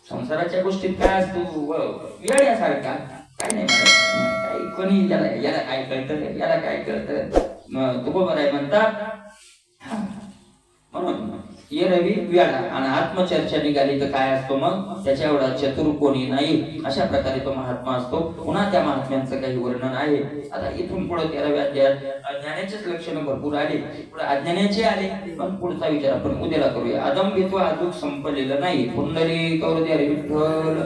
संसाराच्या गोष्टीत काय असतो वेड्यासारखा काय नाही काही कोणी याला काय कळतं याला काय कळतं तो बरोबर आहे म्हणतात. म्हणून ये रवी वेळा आणि आत्मचर्चा निघाली तर काय असतो मग त्याच्या एवढा चतुर कोणी नाही. अशा प्रकारे तो महात्मा असतो. पुन्हा त्या महात्म्यांचं काही वर्णन आहे. आता इथून पुढे 13व्या अध्यायात ज्ञानाचेच लक्षण भरपूर आले, पुढे अज्ञानाचे आले. पण पुढचा विचार आपण उद्याला करूया. अदंभित्व अजून संपलेलं नाही. पुंडरी करू द्या रे विठ्ठल.